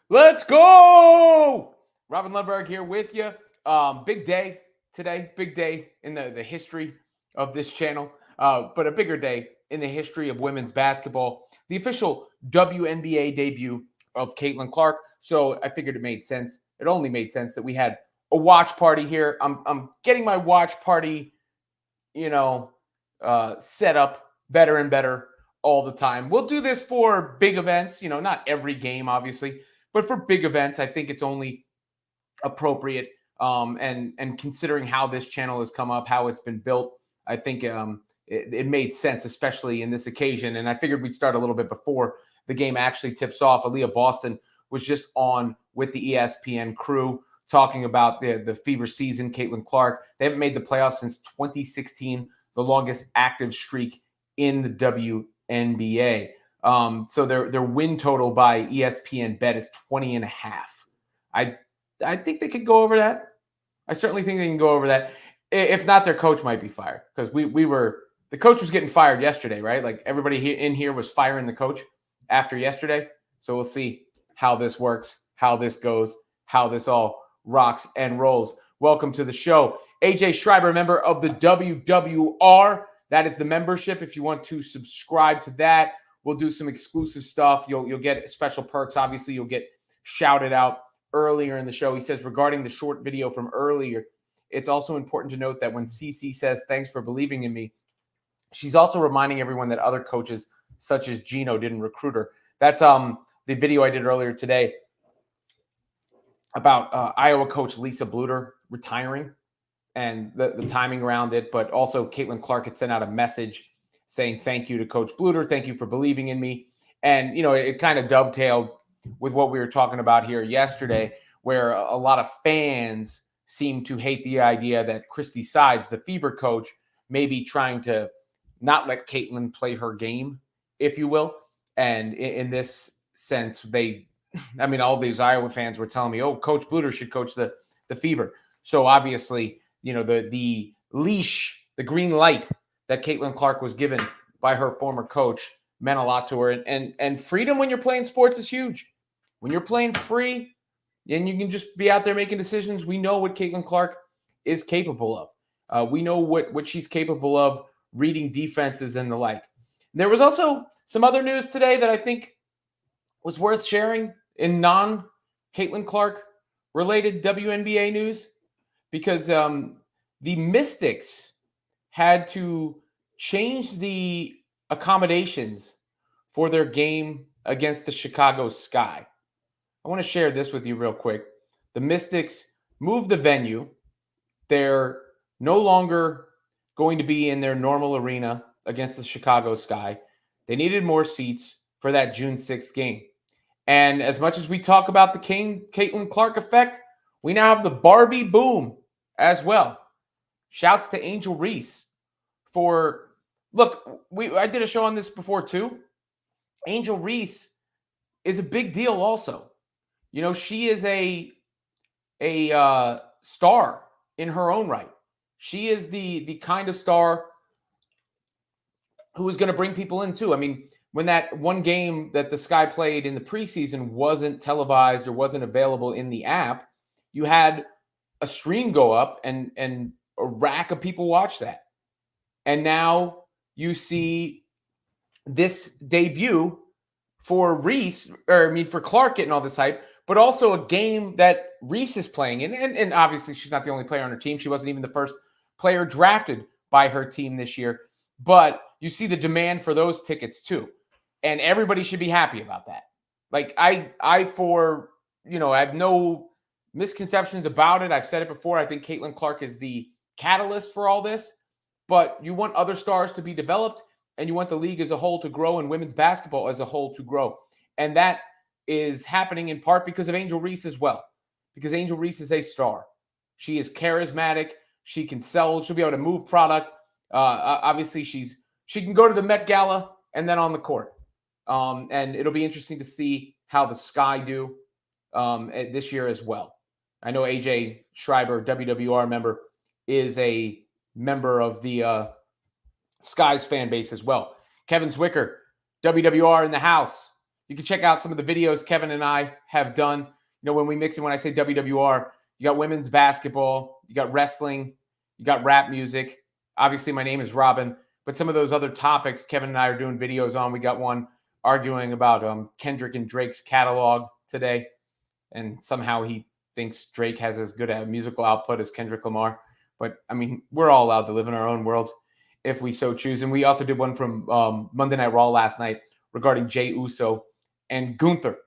Let's go! Robin Lundberg here with you. Big day today. Big day in the history of this channel, but a bigger day in the history of women's basketball. The official WNBA debut of Caitlin Clark. So I figured it made sense. It only made sense that we had a watch party here. I'm getting my watch party, set up better and better all the time. We'll do this for big events, not every game, obviously, but for big events, I think it's only appropriate. And considering how this channel has come up, how it's been built, I think it made sense, especially in this occasion. And I figured we'd start a little bit before the game actually tips off. Aaliyah Boston was just on with the ESPN crew talking about the fever season. Caitlin Clark, they haven't made the playoffs since 2016, the longest active streak in the WNBA. So their win total by ESPN bet is 20.5. I think they could go over that. I certainly think they can go over that. If not, their coach might be fired, because the coach was getting fired yesterday, right? Like everybody in here was firing the coach after yesterday. So we'll see how this works, how this goes, how this all rocks and rolls. Welcome to the show. AJ Schreiber, member of the WWR. That is the membership. If you want to subscribe to that, we'll do some exclusive stuff. You'll get special perks. Obviously, you'll get shouted out earlier in the show. He says, regarding the short video from earlier, it's also important to note that when CC says, "Thanks for believing in me," she's also reminding everyone that other coaches, such as Gino, didn't recruit her. That's the video I did earlier today about Iowa coach Lisa Bluter retiring and the timing around it. But also Caitlin Clark had sent out a message saying thank you to Coach Bluter. Thank you for believing in me. And, it kind of dovetailed with what we were talking about here yesterday, where a lot of fans seem to hate the idea that Christy Sides, the Fever coach, may be trying to not let Caitlin play her game, if you will. And in this sense, all these Iowa fans were telling me, oh, Coach Bluter should coach the Fever. So obviously, the leash, the green light that Caitlin Clark was given by her former coach meant a lot to her. And freedom when you're playing sports is huge. When you're playing free and you can just be out there making decisions, we know what Caitlin Clark is capable of. We know what she's capable of, reading defenses and the like. There was also some other news today that I think was worth sharing in non-Caitlin Clark related WNBA news, because the Mystics had to change the accommodations for their game against the Chicago Sky. I want to share this with you real quick. The Mystics moved the venue. They're no longer going to be in their normal arena against the Chicago Sky. They needed more seats for that June 6th game. And as much as we talk about the Caitlin Clark effect, we now have the Barbie boom as well. Shouts to Angel Reese for, look, I did a show on this before too. Angel Reese is a big deal also. She is a star in her own right. She is the kind of star who is going to bring people in too. I mean, when that one game that the Sky played in the preseason wasn't televised or wasn't available in the app, you had a stream go up and a rack of people watch that. And now you see this debut for Reese, for Clark getting all this hype, but also a game that Reese is playing in. And obviously she's not the only player on her team. She wasn't even the first player drafted by her team this year. But you see the demand for those tickets too. And everybody should be happy about that. Like I have no misconceptions about it. I've said it before. I think Caitlin Clark is the catalyst for all this. But you want other stars to be developed, and you want the league as a whole to grow, and women's basketball as a whole to grow. And that is happening in part because of Angel Reese as well. Because Angel Reese is a star. She is charismatic. She can sell. She'll be able to move product. Obviously, she can go to the Met Gala and then on the court. And it'll be interesting to see how the Sky do this year as well. I know AJ Schreiber, WWR member, is a member of the Sky's fan base as well. Kevin Zwicker, WWR in the house. You can check out some of the videos Kevin and I have done. When we mix in, when I say WWR, you got women's basketball, you got wrestling, you got rap music. Obviously, my name is Robin, but some of those other topics Kevin and I are doing videos on. We got one arguing about Kendrick and Drake's catalog today, and somehow he thinks Drake has as good a musical output as Kendrick Lamar. But, I mean, we're all allowed to live in our own worlds if we so choose. And we also did one from Monday Night Raw last night regarding Jey Uso and Gunther.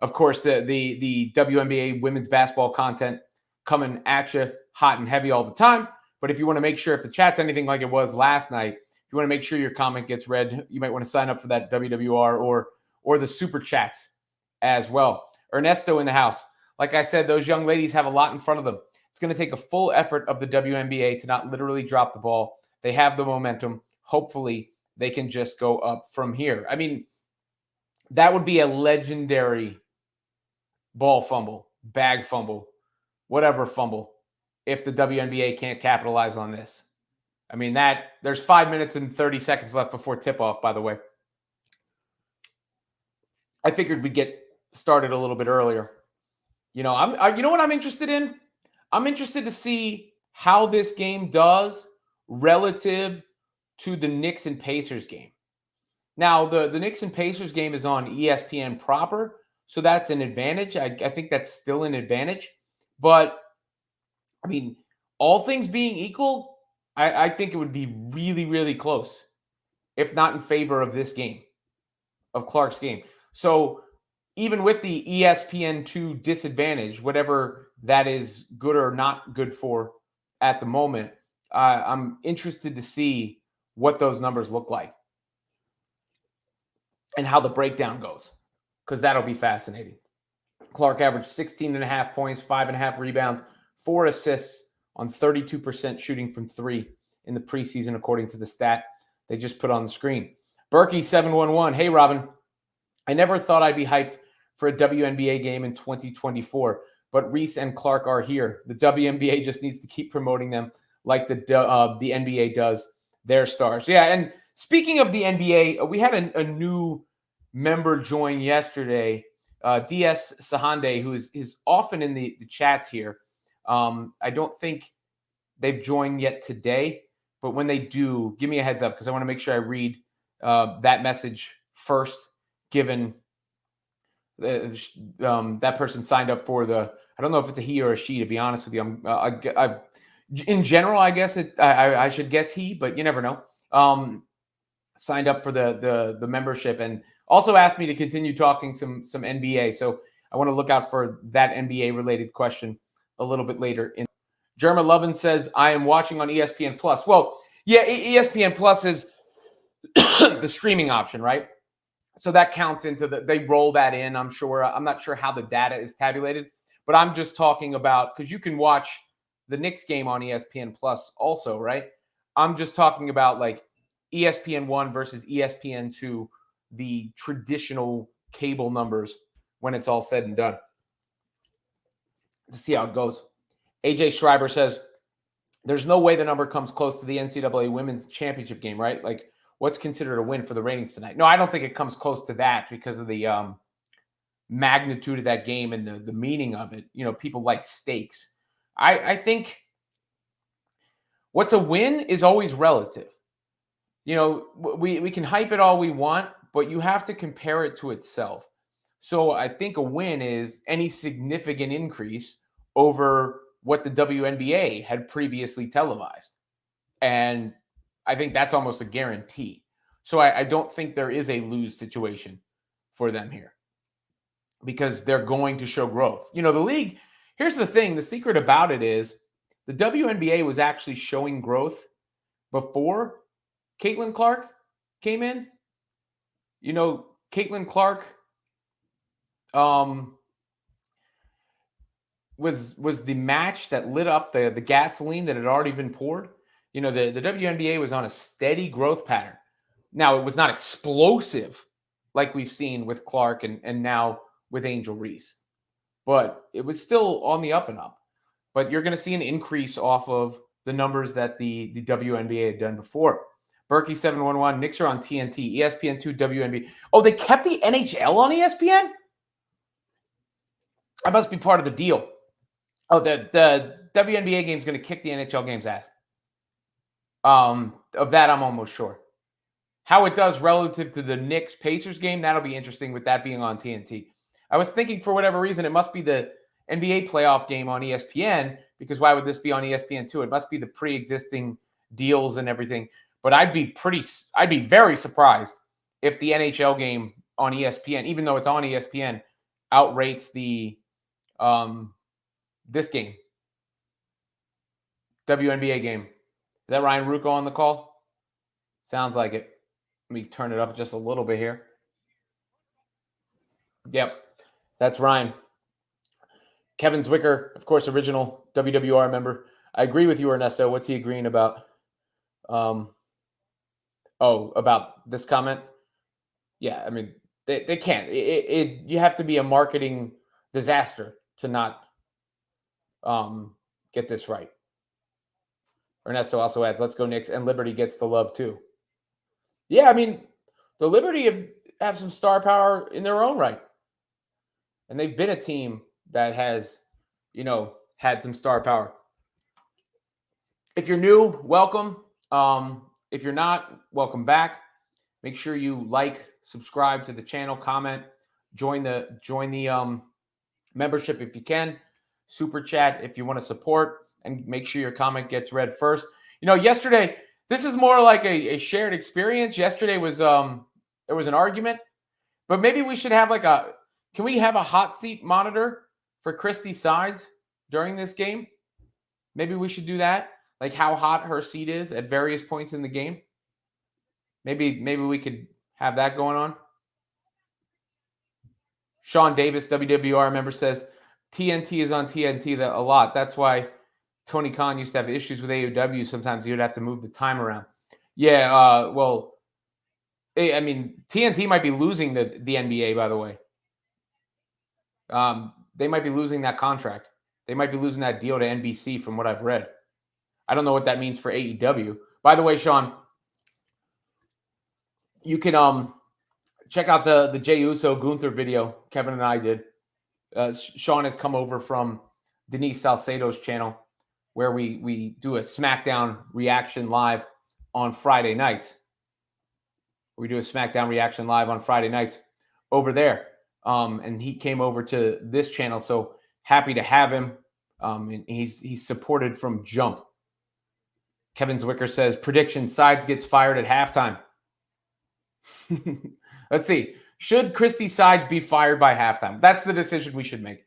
Of course, the WNBA women's basketball content coming at you hot and heavy all the time. But if you want to make sure, if the chat's anything like it was last night, if you want to make sure your comment gets read, you might want to sign up for that WWR or the super chats as well. Ernesto in the house. Like I said, those young ladies have a lot in front of them. It's going to take a full effort of the WNBA to not literally drop the ball. They have the momentum. Hopefully, they can just go up from here. I mean, that would be a legendary ball fumble, bag fumble, whatever fumble, if the WNBA can't capitalize on this. I mean, there's 5 minutes and 30 seconds left before tip-off, by the way. I figured we'd get started a little bit earlier. You know what I'm interested in? I'm interested to see how this game does relative to the Knicks and Pacers game. Now, the Knicks and Pacers game is on ESPN proper, so that's an advantage. I think that's still an advantage. But, I mean, all things being equal, I think it would be really, really close, if not in favor of this game, of Clark's game. So, even with the ESPN2 disadvantage, whatever that is good or not good for at the moment, I'm interested to see what those numbers look like and how the breakdown goes, because that'll be fascinating. Clark averaged 16.5 points, 5.5 rebounds, 4 assists on 32% shooting from three in the preseason, according to the stat they just put on the screen. Berkey711, hey, Robin. I never thought I'd be hyped for a WNBA game in 2024, but Reese and Clark are here. The WNBA just needs to keep promoting them like the NBA does their stars. Yeah, and speaking of the NBA, we had a new member join yesterday, DS Sahande, who is often in the chats here. I don't think they've joined yet today, but when they do, give me a heads up, because I want to make sure I read that message first, given that person signed up for I don't know if it's a he or a she, to be honest with you. In general, I guess I should guess he, but you never know. Signed up for the membership and also asked me to continue talking some NBA. So I want to look out for that NBA related question a little bit later. Jerma Lovin says, I am watching on ESPN Plus. Well, yeah, ESPN Plus is the streaming option, right? So that counts into they roll that in, I'm sure. I'm not sure how the data is tabulated, but I'm just talking about, because you can watch the Knicks game on ESPN Plus also, right? I'm just talking about like ESPN1 versus ESPN2, the traditional cable numbers when it's all said and done, to see how it goes. AJ Schreiber says, there's no way the number comes close to the NCAA Women's Championship game, right? Like, what's considered a win for the ratings tonight? No, I don't think it comes close to that because of the magnitude of that game and the meaning of it. You know, people like stakes. I think what's a win is always relative. You know, we can hype it all we want, but you have to compare it to itself. So I think a win is any significant increase over what the WNBA had previously televised. And I think that's almost a guarantee. So I don't think there is a lose situation for them here, because they're going to show growth. You know, the league, here's the thing, the secret about it is the WNBA was actually showing growth before Caitlin Clark came in. You know, Caitlin Clark was the match that lit up the gasoline that had already been poured. You know, the WNBA was on a steady growth pattern. Now, it was not explosive like we've seen with Clark and now with Angel Reese, but it was still on the up and up. But you're going to see an increase off of the numbers that the WNBA had done before. Berkey 711. Knicks are on TNT. ESPN2 WNBA. Oh, they kept the NHL on ESPN? That must be part of the deal. Oh, the WNBA game is going to kick the NHL game's ass. Of that, I'm almost sure. How it does relative to the Knicks-Pacers game, that'll be interesting with that being on TNT. I was thinking for whatever reason, it must be the NBA playoff game on ESPN, because why would this be on ESPN2? It must be the pre-existing deals and everything. But I'd be very surprised if the NHL game on ESPN, even though it's on ESPN, outrates the this game, WNBA game. Is that Ryan Rucco on the call? Sounds like it. Let me turn it up just a little bit here. Yep, that's Ryan. Kevin Zwicker, of course, original WWR member. I agree with you, Ernesto. What's he agreeing about? About this comment? Yeah, I mean, they can't. You have to be a marketing disaster to not get this right. Ernesto also adds, let's go Knicks, and Liberty gets the love too. Yeah, I mean, the Liberty have some star power in their own right. And they've been a team that has, had some star power. If you're new, welcome. If you're not, welcome back. Make sure you like, subscribe to the channel, comment, join the membership if you can, super chat if you want to support, and make sure your comment gets read first. Yesterday, this is more like a shared experience. Yesterday was there was an argument, but maybe we should have can we have a hot seat monitor for Christy Sides during this game? Maybe we should do that, like how hot her seat is at various points in the game. Maybe we could have that going on. Sean Davis, WWR member, says TNT is on TNT a lot. That's why Tony Khan used to have issues with AEW. Sometimes he would have to move the time around. Yeah, I mean, TNT might be losing the NBA, by the way. They might be losing that contract. They might be losing that deal to NBC from what I've read. I don't know what that means for AEW. By the way, Sean, you can check out the Jey Uso Gunther video Kevin and I did. Sean has come over from Denise Salcedo's channel, where we do a SmackDown reaction live on Friday nights. We do a SmackDown reaction live on Friday nights over there. And he came over to this channel, so happy to have him. And he's supported from jump. Kevin Zwicker says, prediction, Sides gets fired at halftime. Let's see. Should Christy Sides be fired by halftime? That's the decision we should make.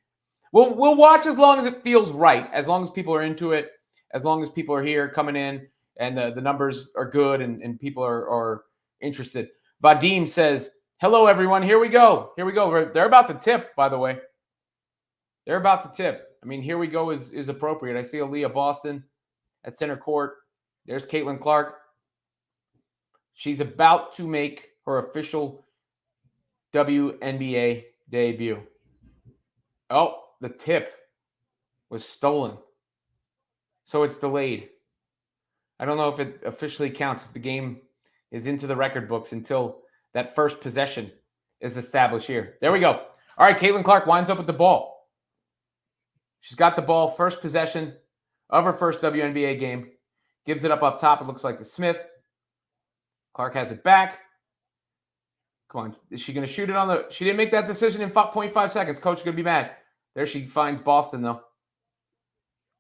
We'll watch as long as it feels right, as long as people are into it, as long as people are here coming in and the numbers are good and people are interested. Vadim says, hello, everyone. Here we go. They're about to tip, by the way. They're about to tip. I mean, here we go is appropriate. I see Aaliyah Boston at center court. There's Caitlin Clark. She's about to make her official WNBA debut. Oh, the tip was stolen. So it's delayed. I don't know if it officially counts, if the game is into the record books until that first possession is established here. There we go. All right, Caitlin Clark winds up with the ball. She's got the ball, first possession of her first WNBA game. Gives it up top. It looks like to Smith. Clark has it back. Come on. Is she going to shoot it on the... She didn't make that decision in 0.5 seconds. Coach is going to be mad. There she finds Boston, though.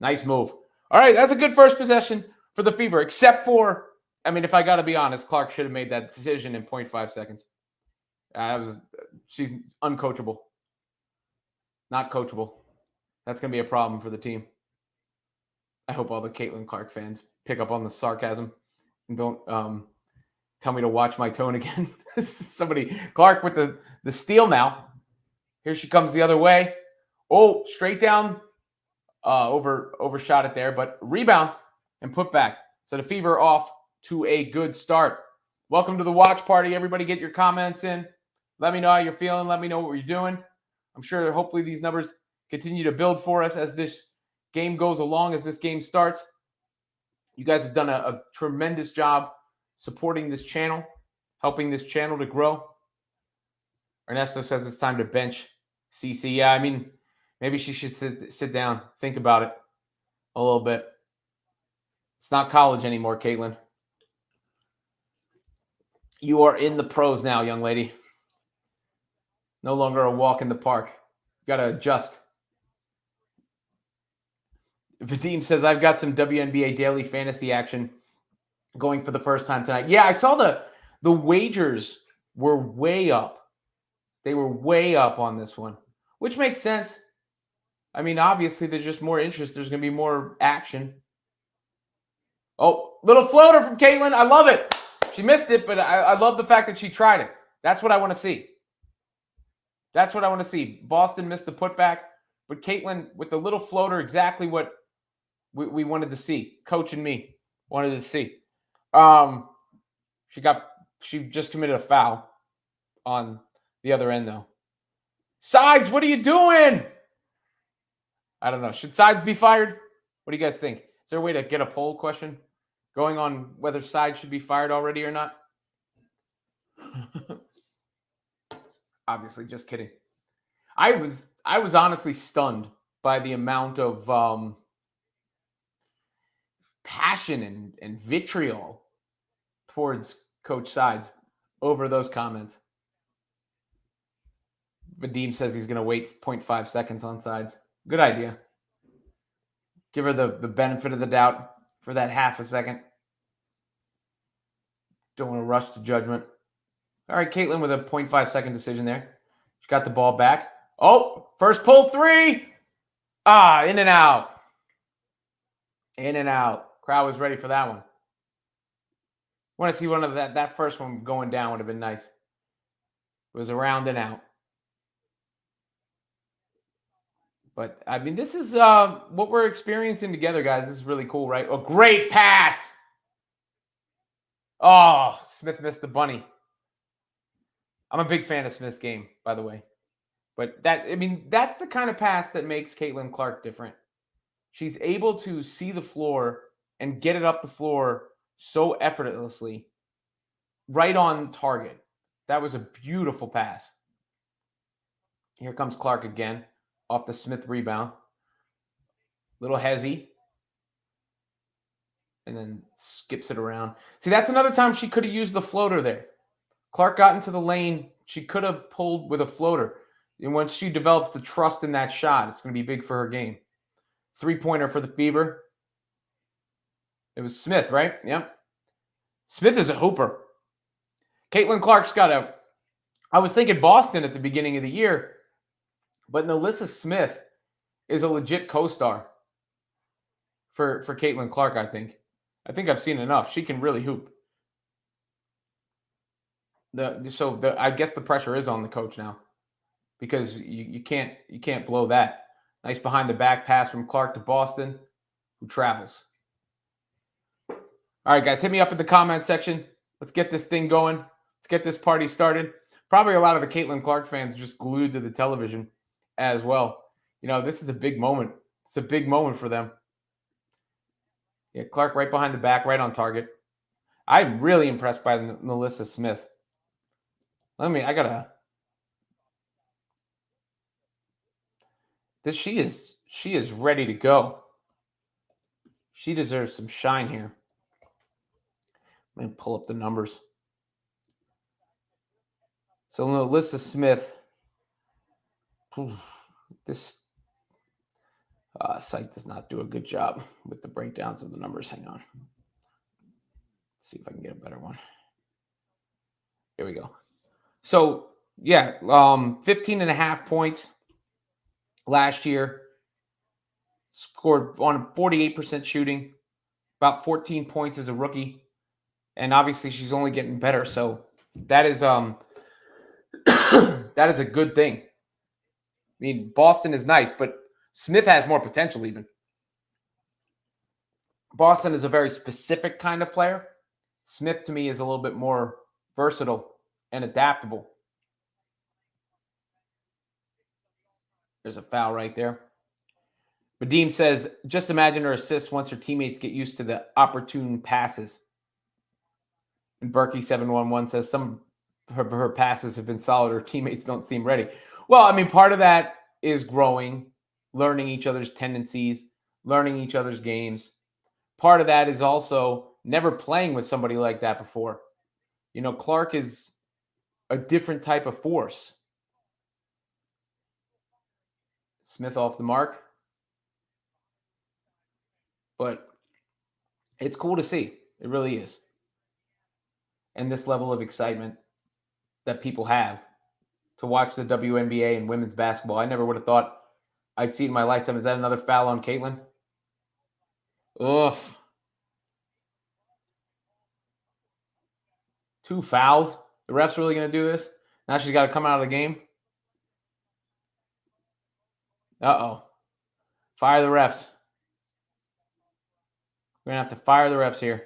Nice move. All right, that's a good first possession for the Fever, except for... I mean, if I got to be honest, Clark should have made that decision in 0.5 seconds. She's uncoachable. Not coachable. That's going to be a problem for the team. I hope all the Caitlin Clark fans pick up on the sarcasm and don't tell me to watch my tone again. Somebody, Clark with the steal now. Here she comes the other way. Oh, straight down. Overshot it there, but rebound and put back. So the Fever off to a good start. Welcome to the watch party. Everybody get your comments in. Let me know how you're feeling. Let me know what you're doing. I'm sure hopefully these numbers continue to build for us as this game goes along, as this game starts. You guys have done a tremendous job supporting this channel, helping this channel to grow. Ernesto says it's time to bench CC. Yeah, I mean, maybe she should sit down, think about it a little bit. It's not college anymore, Caitlin. You are in the pros now, young lady. No longer a walk in the park. You got to adjust. Vadim says, I've got some WNBA daily fantasy action going for the first time tonight. Yeah, I saw the wagers were way up. They were way up on this one, which makes sense. I mean, obviously, there's just more interest. There's going to be more action. Oh, little floater from Caitlin. I love it. She missed it, but I love the fact that she tried it. That's what I want to see. That's what I want to see. Boston missed the putback, but Caitlin with the little floater, exactly what we wanted to see. Coach and me wanted to see. She just committed a foul on the other end, though. Sides, what are you doing? I don't know. Should Sides be fired? What do you guys think? Is there a way to get a poll question going on whether Sides should be fired already or not? Obviously, just kidding. I was honestly stunned by the amount of passion and vitriol towards Coach Sides over those comments. Vadim says he's going to wait 0.5 seconds on Sides. Good idea. Give her the benefit of the doubt for that half a second. Don't want to rush to judgment. All right, Caitlin with a 0.5 second decision there. She got the ball back. Oh, first pull three. In and out. In and out. Crowd was ready for that one. Want to see one of that first one going down would have been nice. It was around and out. But, I mean, this is what we're experiencing together, guys. This is really cool, right? A great pass. Oh, Smith missed the bunny. I'm a big fan of Smith's game, by the way. But that's the kind of pass that makes Caitlin Clark different. She's able to see the floor and get it up the floor so effortlessly, right on target. That was a beautiful pass. Here comes Clark again. Off the Smith rebound. Little hezzy. And then skips it around. See, that's another time she could have used the floater there. Clark got into the lane. She could have pulled with a floater. And once she develops the trust in that shot, it's going to be big for her game. 3-pointer for the Fever. It was Smith, right? Yep. Smith is a hooper. Caitlin Clark's got I was thinking Boston at the beginning of the year. But Nalissa Smith is a legit co-star for Caitlin Clark, I think. I think I've seen enough. She can really hoop. I guess the pressure is on the coach now because you can't blow that. Nice behind the back pass from Clark to Boston, who travels. All right, guys, hit me up in the comment section. Let's get this thing going. Let's get this party started. Probably a lot of the Caitlin Clark fans just glued to the television as well. You know, this is a big moment. It's a big moment for them. Yeah, Clark right behind the back, right on target. I'm really impressed by Nalissa Smith. She is ready to go. She deserves some shine here. Let me pull up the numbers. So Nalissa Smith, this site does not do a good job with the breakdowns of the numbers. Hang on. Let's see if I can get a better one. Here we go. So, yeah, 15.5 points last year. Scored on 48% shooting, about 14 points as a rookie. And obviously she's only getting better. So that is that is a good thing. I mean, Boston is nice, but Smith has more potential even. Boston is a very specific kind of player. Smith, to me, is a little bit more versatile and adaptable. There's a foul right there. Vadim says, just imagine her assists once her teammates get used to the opportune passes. And Berkey711 says some of her passes have been solid. Her teammates don't seem ready. Well, I mean, part of that is growing, learning each other's tendencies, learning each other's games. Part of that is also never playing with somebody like that before. Clark is a different type of force. Smith off the mark. But it's cool to see. It really is. And this level of excitement that people have to watch the WNBA and women's basketball. I never would have thought I'd see it in my lifetime. Is that another foul on Caitlin? Ugh. 2 fouls. The ref's really going to do this? Now she's got to come out of the game? Uh-oh. Fire the refs. We're going to have to fire the refs here.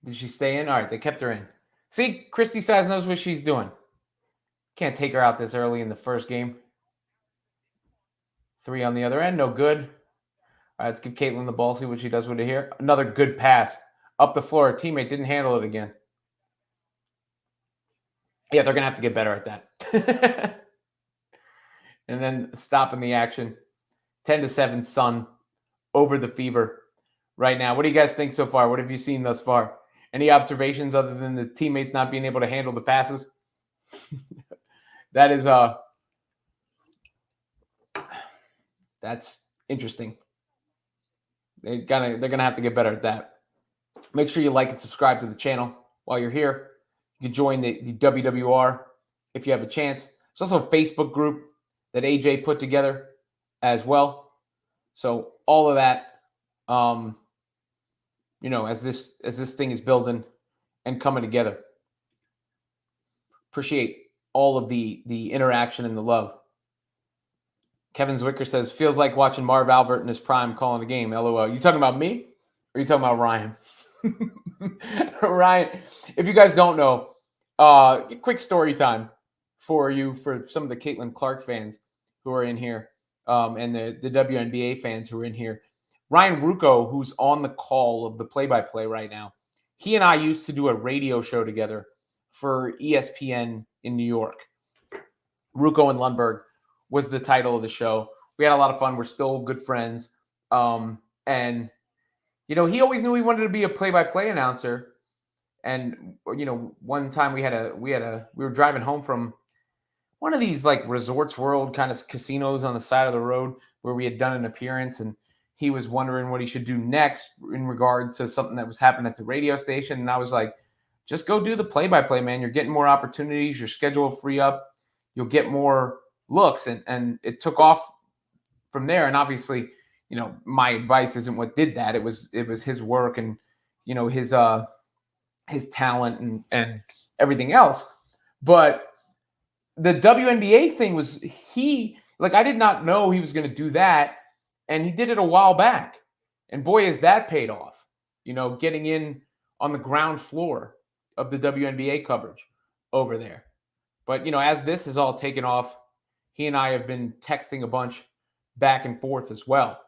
Did she stay in? All right, they kept her in. See, Christy Size knows what she's doing. Can't take her out this early in the first game. 3 on the other end, no good. All right, let's give Caitlin the ball, see what she does with it here. Another good pass. Up the floor. Her teammate didn't handle it again. Yeah, they're going to have to get better at that. And then stopping the action. 10-7 Sun over the Fever right now. What do you guys think so far? What have you seen thus far? Any observations other than the teammates not being able to handle the passes? That is that's interesting. They're gonna have to get better at that. Make sure you like and subscribe to the channel while you're here. You can join the WWR if you have a chance. There's also a Facebook group that AJ put together as well. So all of that, as this thing is building and coming together. Appreciate all of the interaction and the love. Kevin Zwicker says, feels like watching Marv Albert in his prime calling the game. LOL. You talking about me? Or are you talking about Ryan? Ryan, if you guys don't know, quick story time for some of the Caitlin Clark fans who are in here, and the WNBA fans who are in here. Ryan Rucco, who's on the call of the play-by-play right now, he and I used to do a radio show together for ESPN in New York. Rucco and Lundberg was the title of the show. We had a lot of fun. We're still good friends. And he always knew he wanted to be a play-by-play announcer. And one time we were driving home from one of these like Resorts World kind of casinos on the side of the road where we had done an appearance, and he was wondering what he should do next in regard to something that was happening at the radio station. And I was like, just go do the play-by-play, man. You're getting more opportunities. Your schedule will free up. You'll get more looks. And it took off from there. And obviously, my advice isn't what did that. It was his work and, his talent and everything else. But the WNBA thing was I did not know he was going to do that. And he did it a while back. And boy, has that paid off, getting in on the ground floor of the WNBA coverage over there. But, as this has all taken off, he and I have been texting a bunch back and forth as well.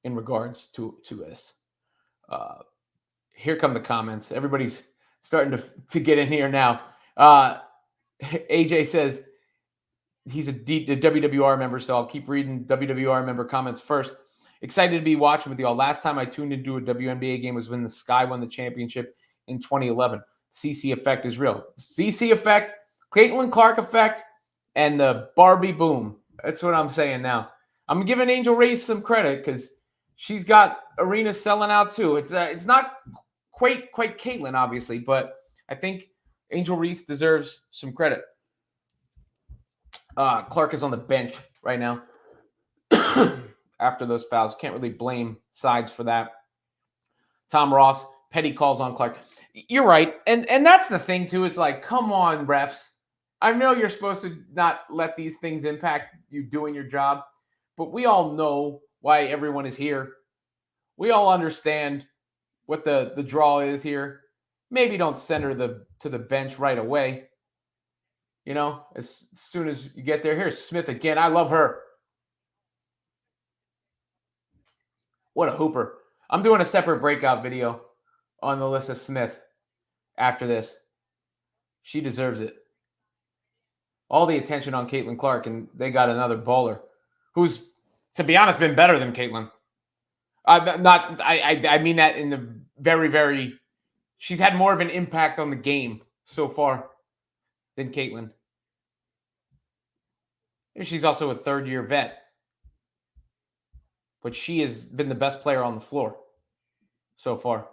In regards to this. Here come the comments. Everybody's starting to get in here now. AJ says he's a WWR member, so I'll keep reading WWR member comments first. Excited to be watching with y'all. Last time I tuned into a WNBA game was when the Sky won the championship in 2011. CC effect is real. CC effect, Caitlin Clark effect, and the Barbie boom. That's what I'm saying now. I'm giving Angel Reese some credit because she's got arenas selling out too. It's not quite Caitlin, obviously, but I think Angel Reese deserves some credit. Clark is on the bench right now after those fouls. Can't really blame sides for that. Tom Ross, petty calls on Clark. You're right. And that's the thing, too. It's like, come on, refs. I know you're supposed to not let these things impact you doing your job, but we all know why everyone is here. We all understand what the draw is here. Maybe don't send her to the bench right away. as soon as you get there. Here's Smith again. I love her. What a hooper. I'm doing a separate breakout video on Alyssa Smith after this. She deserves it. All the attention on Caitlin Clark, and they got another bowler who's, to be honest, been better than Caitlin. I mean that in the very, very, she's had more of an impact on the game so far than Caitlin. And she's also a third-year vet. But she has been the best player on the floor so far.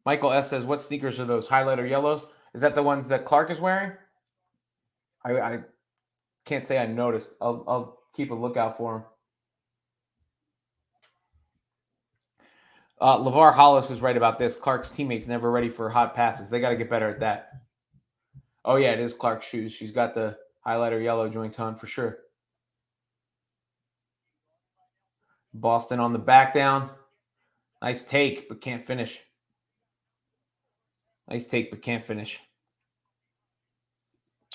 Michael S. says, what sneakers are those? Highlighter yellows? Is that the ones that Clark is wearing? I can't say I noticed. I'll keep a lookout for them. LeVar Hollis was right about this. Clark's teammates never ready for hot passes. They got to get better at that. Oh, yeah, it is Clark's shoes. She's got the highlighter yellow joints on for sure. Boston on the back down. Nice take, but can't finish. Nice take, but can't finish.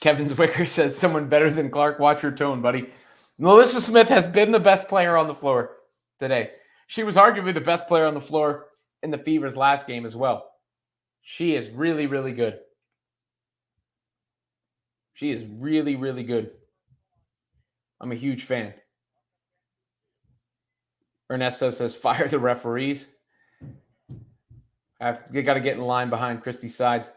Kevin Zwicker says, someone better than Clark. Watch your tone, buddy. Melissa Smith has been the best player on the floor today. She was arguably the best player on the floor in the Fever's last game as well. She is really, really good. She is really, really good. I'm a huge fan. Ernesto says, fire the referees. They got to get in line behind Christie's sides.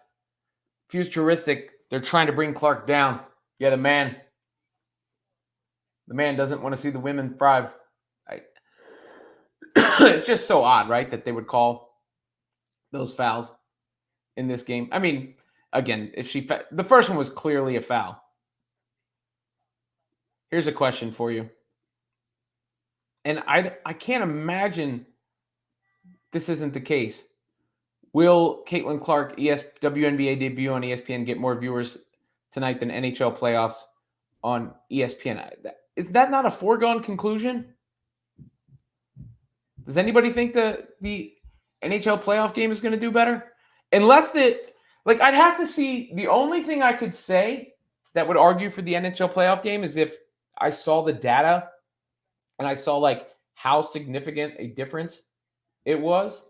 Futuristic, they're trying to bring Clark down. Yeah, the man doesn't want to see the women thrive. It's just so odd, right, that they would call those fouls in this game. I mean, again, the first one was clearly a foul. Here's a question for you. And I can't imagine this isn't the case. Will Caitlin Clark WNBA debut on ESPN get more viewers tonight than NHL playoffs on ESPN? Is that not a foregone conclusion? Does anybody think the NHL playoff game is going to do better? Unless I'd have to see, the only thing I could say that would argue for the NHL playoff game is if I saw the data and I saw how significant a difference it was,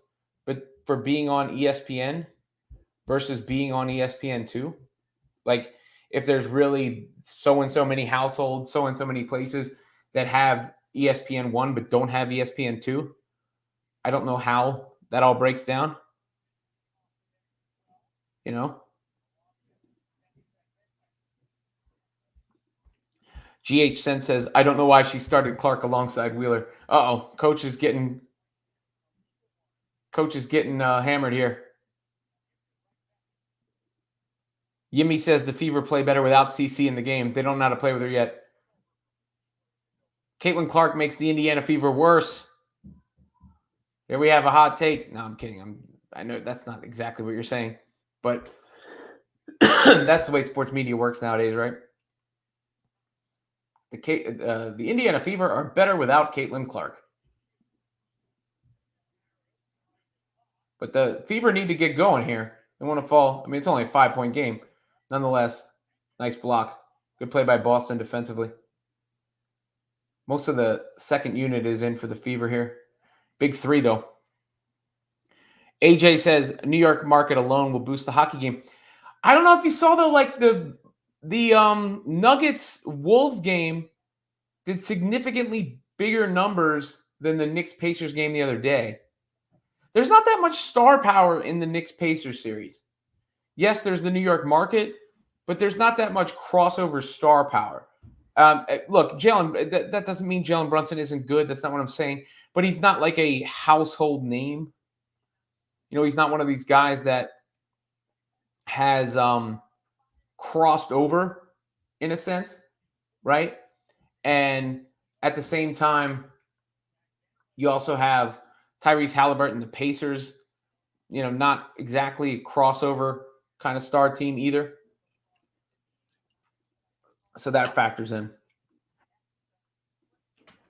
but for being on ESPN versus being on ESPN2, if there's really so and so many households, so and so many places that have ESPN1 but don't have ESPN2, I don't know how that all breaks down. GH Sen says, I don't know why she started Clark alongside Wheeler. Uh-oh, coach is getting hammered here. Yimmy says the Fever play better without CC in the game. They don't know how to play with her yet. Caitlin Clark makes the Indiana Fever worse. Here we have a hot take. No, I'm kidding. I know that's not exactly what you're saying, but that's the way sports media works nowadays, right? The Indiana Fever are better without Caitlin Clark. But the Fever need to get going here. They want to fall. I mean, it's only a 5-point game. Nonetheless, nice block. Good play by Boston defensively. Most of the second unit is in for the Fever here. Big three, though. AJ says New York market alone will boost the hockey game. I don't know if you saw, though, the Nuggets Wolves game did significantly bigger numbers than the Knicks Pacers game the other day. There's not that much star power in the Knicks Pacers series. Yes, there's the New York market, but there's not that much crossover star power. Look, that doesn't mean Jalen Brunson isn't good. That's not what I'm saying. But he's not like a household name. He's not one of these guys that has crossed over in a sense, right? And at the same time, you also have Tyrese Halliburton, the Pacers, not exactly a crossover kind of star team either. So that factors in.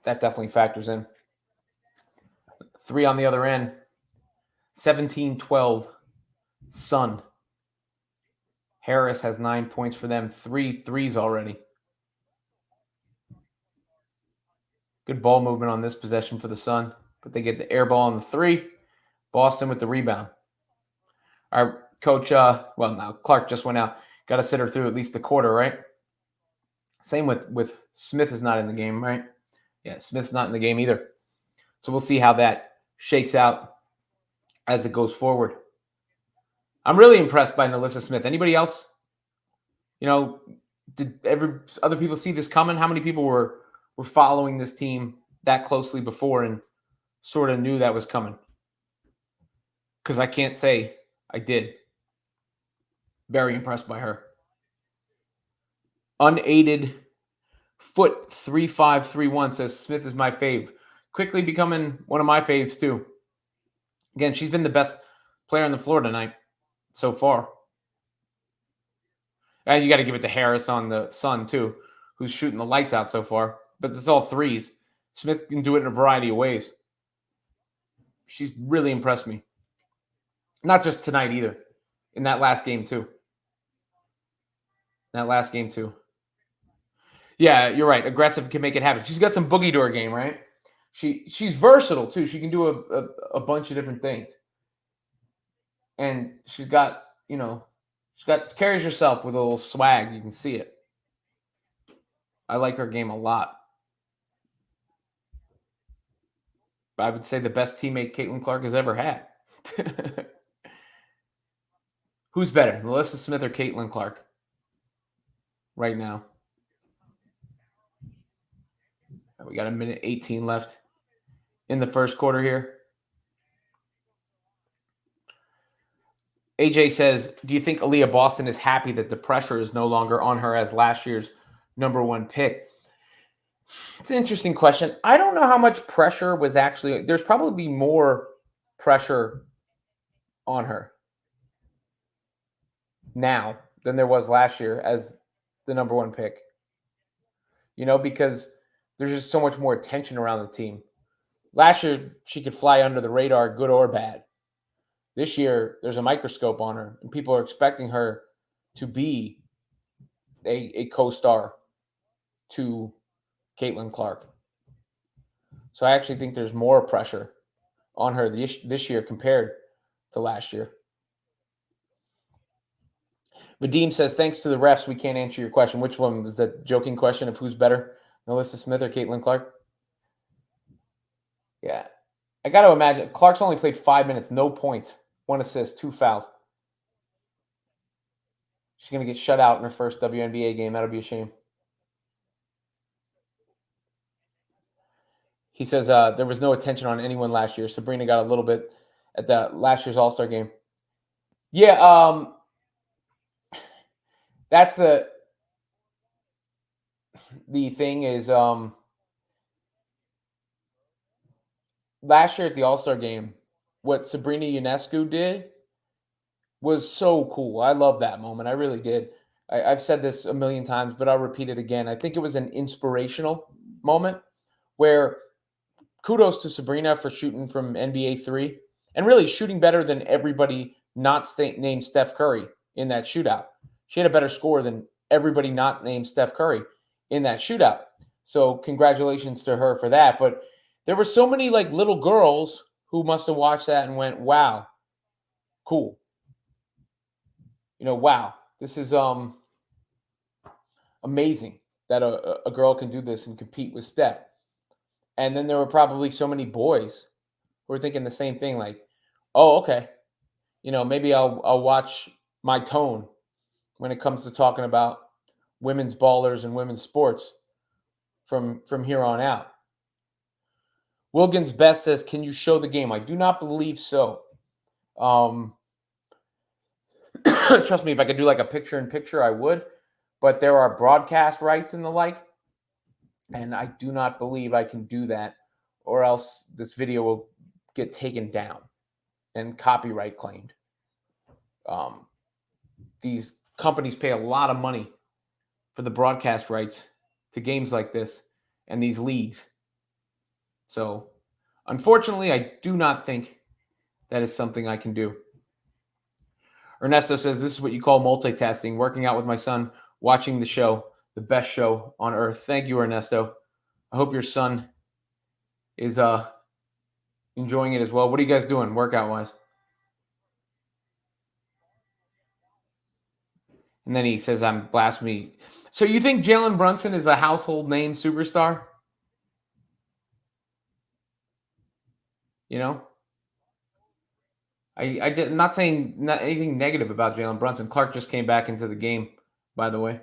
That definitely factors in. 3 on the other end. 17-12 Sun. Harris has 9 points for them, 3 threes already. Good ball movement on this possession for the Sun, but they get the air ball on the 3. Boston with the rebound. Our coach, now Clark just went out. Got to sit her through at least the quarter, right? Same with Smith is not in the game, right? Yeah, Smith's not in the game either. So we'll see how that shakes out as it goes forward. I'm really impressed by Nalissa Smith. Anybody else? Did other people see this coming? How many people were following this team that closely before and sort of knew that was coming? Because I can't say I did. Very impressed by her. Unaided Foot 3531 says Smith is my fave. Quickly becoming one of my faves too. Again, she's been the best player on the floor tonight so far. And you got to give it to Harris on the Sun too, who's shooting the lights out so far. But it's all threes. Smith can do it in a variety of ways. She's really impressed me. Not just tonight either. In that last game too. Yeah, you're right. Aggressive can make it happen. She's got some boogie to her game, right? She's versatile too. She can do a bunch of different things. And she's got, carries herself with a little swag. You can see it. I like her game a lot. I would say the best teammate Caitlin Clark has ever had. Who's better, Nalissa Smith or Caitlin Clark right now? We got 1:18 left in the first quarter here. AJ says, do you think Aaliyah Boston is happy that the pressure is no longer on her as last year's number 1 pick? It's an interesting question. I don't know how much pressure was actually – there's probably more pressure on her now than there was last year as the number 1 pick. Because there's just so much more attention around the team. Last year, she could fly under the radar, good or bad. This year, there's a microscope on her, and people are expecting her to be a co-star to Caitlin Clark. So I actually think there's more pressure on her this year compared to last year. Vadim says, thanks to the refs, we can't answer your question. Which one was the joking question of who's better, Nalissa Smith or Caitlin Clark? Yeah. I got to imagine. Clark's only played 5 minutes, no points, 1 assist, 2 fouls. She's going to get shut out in her first WNBA game. That'll be a shame. He says there was no attention on anyone last year. Sabrina got a little bit at the last year's All-Star game. Yeah, that's the thing is last year at the All-Star game, what Sabrina Ionescu did was so cool. I love that moment. I really did. I've said this a million times, but I'll repeat it again. I think it was an inspirational moment where kudos to Sabrina for shooting from NBA 3 and really shooting better than everybody not named Steph Curry in that shootout. She had a better score than everybody not named Steph Curry in that shootout. So congratulations to her for that. But there were so many little girls who must have watched that and went, wow, cool. Wow, this is amazing that a girl can do this and compete with Steph. And then there were probably so many boys who were thinking the same thing, oh, okay, maybe I'll watch my tone when it comes to talking about women's ballers and women's sports from here on out. Wilkins Best says, can you show the game? I do not believe so. Trust me, if I could do a picture-in-picture, I would. But there are broadcast rights and the like. And I do not believe I can do that, or else this video will get taken down and copyright claimed. These companies pay a lot of money for the broadcast rights to games like this and these leagues. So, unfortunately, I do not think that is something I can do. Ernesto says, this is what you call multitasking, working out with my son, watching the show, the best show on earth. Thank you, Ernesto. I hope your son is enjoying it as well. What are you guys doing workout-wise? And then he says, I'm blasphemy. So you think Jalen Brunson is a household name superstar? You know? I'm not saying anything negative about Jalen Brunson. Clark just came back into the game, by the way.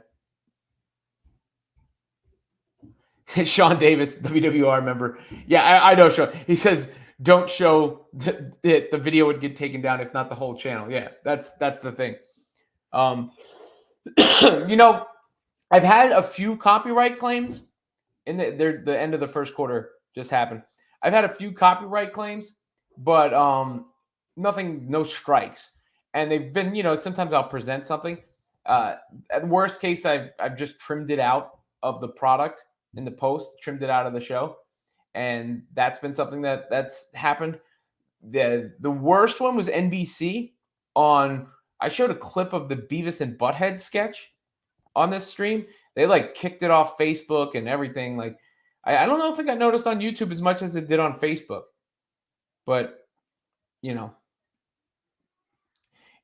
Sean Davis, WWR member. Yeah, I know, Sean. He says, don't show the video would get taken down, if not the whole channel. Yeah, that's the thing. You know, I've had a few copyright claims in the end of the first quarter just happened. I've had a few copyright claims, but nothing, no strikes. And they've been, you know, sometimes I'll present something. At worst case, I've just trimmed it out of the product in the post, trimmed it out of the show. And that's been something that's happened. The worst one was NBC on, I showed a clip of the Beavis and Butthead sketch on this stream. They like kicked it off Facebook and everything. Like, I don't know if it got noticed on YouTube as much as it did on Facebook, but you know,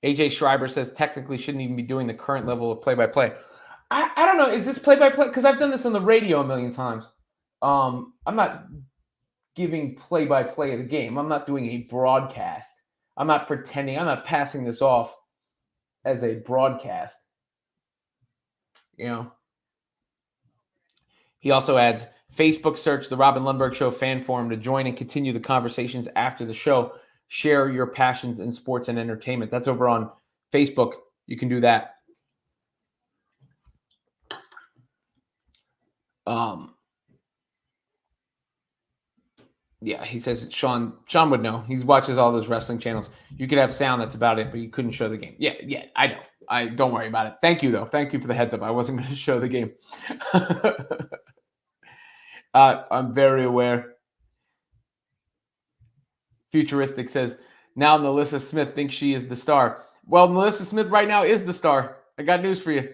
AJ Schreiber says technically shouldn't even be doing the current level of play-by-play. I don't know. Is this play-by-play? Because I've done this on the radio a million times. I'm not giving play-by-play of the game. I'm not doing a broadcast. I'm not pretending. I'm not passing this off as a broadcast. You know. He also adds, Facebook search the Robin Lundberg Show fan forum to join and continue the conversations after the show. Share your passions in sports and entertainment. That's over on Facebook. You can do that. Yeah, he says Sean would know. He watches all those wrestling channels. You could have sound, that's about it, but you couldn't show the game. Yeah, I know. I don't worry about it. Thank you though. Thank you for the heads up. I wasn't going to show the game. I'm very aware. Futuristic says, now Melissa Smith thinks she is the star. Well, Melissa Smith right now is the star. I got news for you.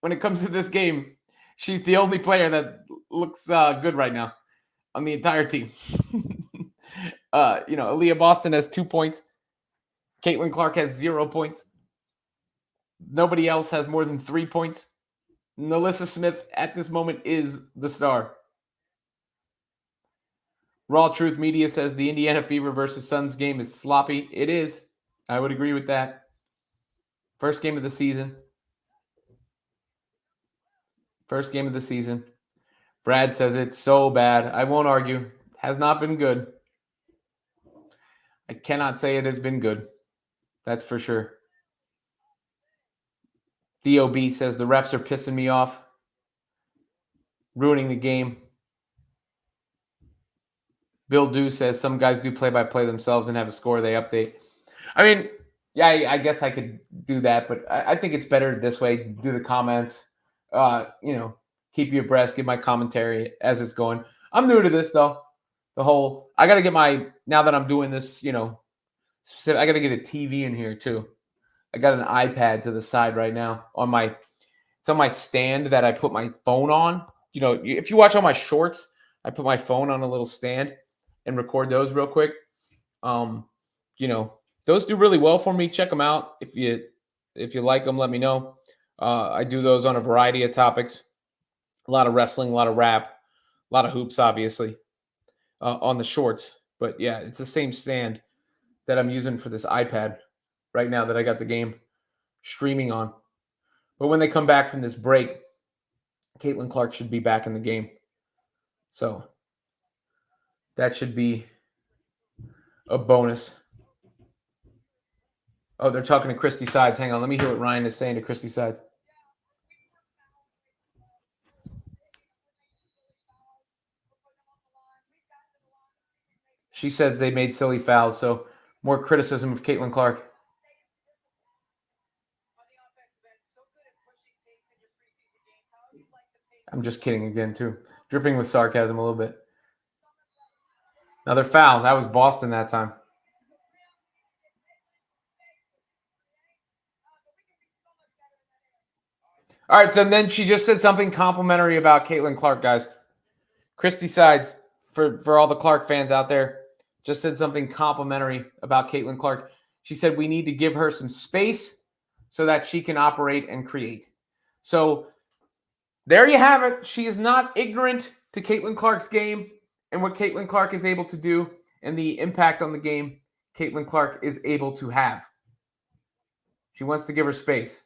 When it comes to this game, she's the only player that looks good right now on the entire team. You know, Aaliyah Boston has 2 points. Caitlin Clark has 0 points. Nobody else has more than 3 points. Melissa Smith at this moment is the star. Raw Truth Media says the Indiana Fever versus Suns game is sloppy. It is. I would agree with that. First game of the season. Brad says it's so bad. I won't argue. Has not been good. I cannot say it has been good. That's for sure. DOB says the refs are pissing me off. Ruining the game. Bill Dew says some guys do play-by-play themselves and have a score they update. I mean, yeah, I guess I could do that, but I think it's better this way. Do the comments. You know, keep you abreast, give my commentary as it's going. I'm new to this, though. I got to get now that I'm doing this, you know, I got to get a TV in here, too. I got an iPad to the side right now it's on my stand that I put my phone on. You know, if you watch all my shorts, I put my phone on a little stand and record those real quick. You know, those do really well for me. Check them out. If you like them, let me know. I do those on a variety of topics. A lot of wrestling, a lot of rap, a lot of hoops, obviously, on the shorts. But yeah, it's the same stand that I'm using for this iPad right now that I got the game streaming on. But when they come back from this break, Caitlin Clark should be back in the game. So that should be a bonus. Oh, they're talking to Christy Sides. Hang on. Let me hear what Ryan is saying to Christy Sides. She said they made silly fouls, so more criticism of Caitlin Clark. I'm just kidding again, too. Dripping with sarcasm a little bit. Another foul. That was Boston that time. All right, so then she just said something complimentary about Caitlin Clark, guys. Christy Sides, for all the Clark fans out there, just said something complimentary about Caitlin Clark. She said we need to give her some space so that she can operate and create. So there you have it. She is not ignorant to Caitlin Clark's game and what Caitlin Clark is able to do and the impact on the game Caitlin Clark is able to have. She wants to give her space.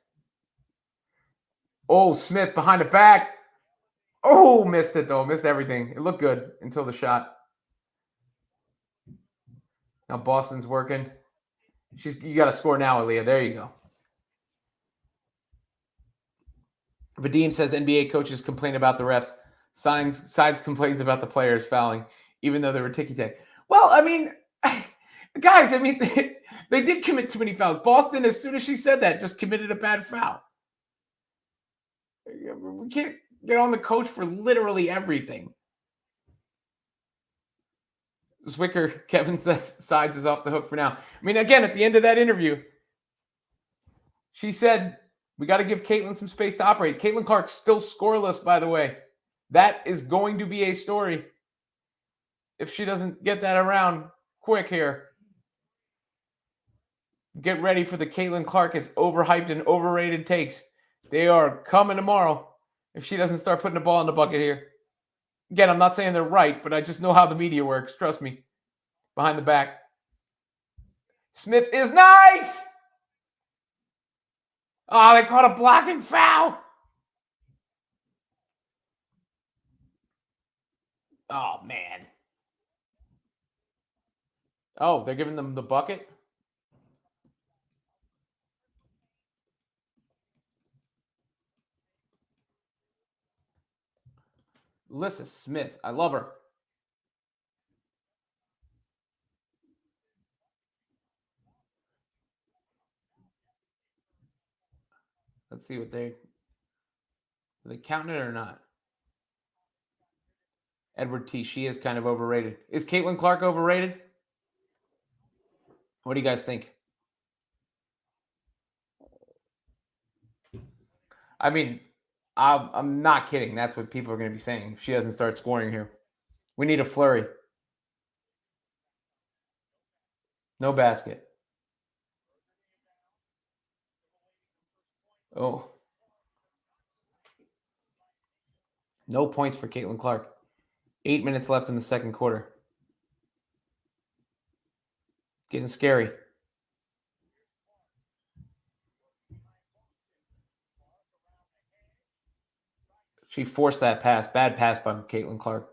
Oh, Smith behind the back. Oh, missed it though. Missed everything. It looked good until the shot. Now Boston's working. You got to score now, Aaliyah. There you go. Vadim says NBA coaches complain about the refs. Sides complains about the players fouling, even though they were ticky-tack. Well, I mean, guys, I mean, they did commit too many fouls. Boston, as soon as she said that, just committed a bad foul. We can't get on the coach for literally everything. Zwicker, Kevin says Sides is off the hook for now. I mean, again, at the end of that interview, she said, we got to give Caitlin some space to operate. Caitlin Clark still scoreless, by the way. That is going to be a story if she doesn't get that around quick here. Get ready for the Caitlin Clark is overhyped and overrated takes. They are coming tomorrow if she doesn't start putting the ball in the bucket here. Again, I'm not saying they're right, but I just know how the media works. Trust me. Behind the back. Smith is nice! Oh, they caught a blocking foul. Oh, man. Oh, they're giving them the bucket? Alyssa Smith. I love her. Let's see what are they counting it or not? Edward T. She is kind of overrated. Is Caitlin Clark overrated? What do you guys think? I mean, I'm not kidding. That's what people are going to be saying if she doesn't start scoring here. We need a flurry. No basket. Oh. No points for Caitlin Clark. 8 minutes left in the second quarter. Getting scary. She forced that pass. Bad pass by Caitlin Clark.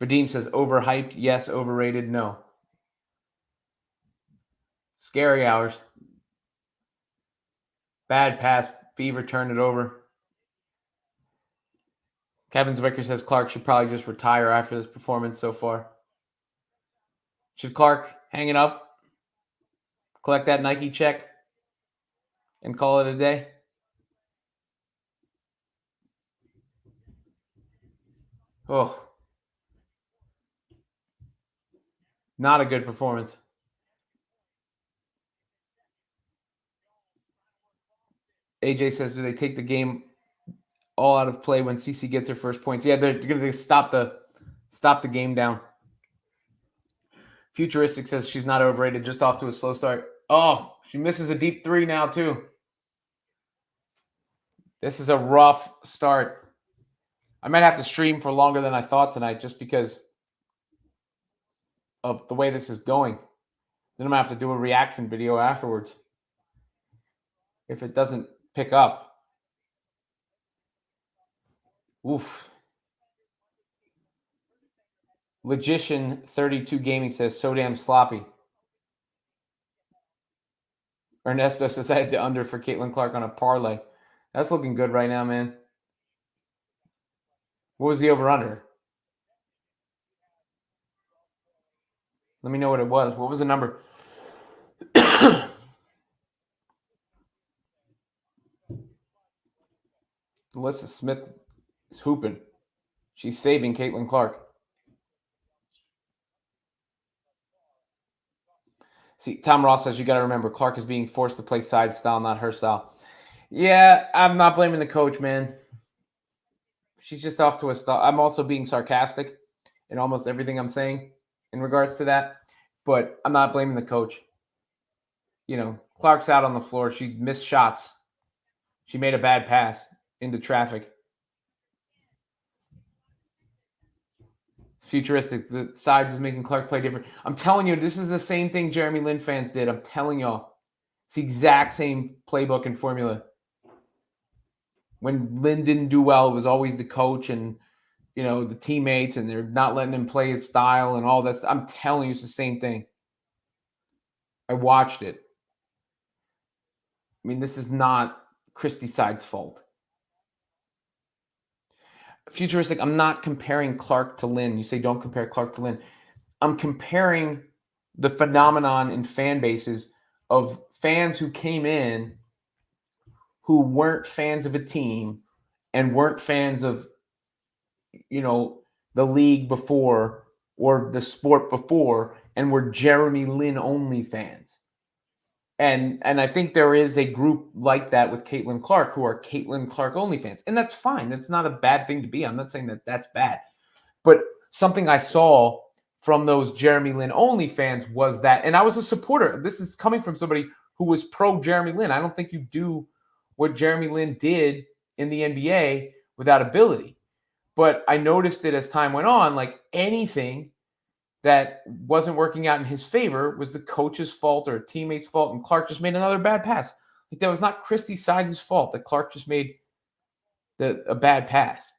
Vadim says overhyped. Yes. Overrated. No. Scary hours. Bad pass. Fever turned it over. Kevin Zwicker says Clark should probably just retire after this performance so far. Should Clark hang it up, collect that Nike check, and call it a day? Oh. Not a good performance. AJ says, do they take the game all out of play when CC gets her first points? Yeah, they're going to stop the game down. Futuristic says she's not overrated, just off to a slow start. Oh, she misses a deep three now too. This is a rough start. I might have to stream for longer than I thought tonight just because of the way this is going. Then I'm going to have to do a reaction video afterwards if it doesn't pick up. Oof. Logician 32 Gaming says, so damn sloppy. Ernesto says, I had the under for Caitlin Clark on a parlay. That's looking good right now, man. What was the over-under? Let me know what it was. What was the number? Alyssa Smith is hooping. She's saving Caitlin Clark. See, Tom Ross says, you got to remember, Clark is being forced to play side style, not her style. Yeah, I'm not blaming the coach, man. She's just off to a start. I'm also being sarcastic in almost everything I'm saying in regards to that, but I'm not blaming the coach. Clark's out on the floor. She missed shots. She made a bad pass into traffic. Futuristic. The sides is making Clark play different. I'm telling you, this is the same thing Jeremy Lin fans did. I'm telling y'all. It's the exact same playbook and formula. When Lin didn't do well, it was always the coach and the teammates, and they're not letting him play his style and all that stuff. I'm telling you, it's the same thing. I watched it. I mean, this is not Christy Side's fault. Futuristic, I'm not comparing Clark to Lin. You say don't compare Clark to Lin. I'm comparing the phenomenon in fan bases of fans who came in who weren't fans of a team and weren't fans of, the league before or the sport before and were Jeremy Lin only fans. And I think there is a group like that with Caitlin Clark who are Caitlin Clark only fans. And that's fine. That's not a bad thing to be. I'm not saying that that's bad. But something I saw from those Jeremy Lin only fans was that, and I was a supporter. This is coming from somebody who was pro Jeremy Lin. I don't think you do what Jeremy Lin did in the NBA without ability. But I noticed it as time went on, like anything that wasn't working out in his favor was the coach's fault or a teammate's fault, and Clark just made another bad pass. Like that was not Christy Sides' fault that Clark just made a bad pass.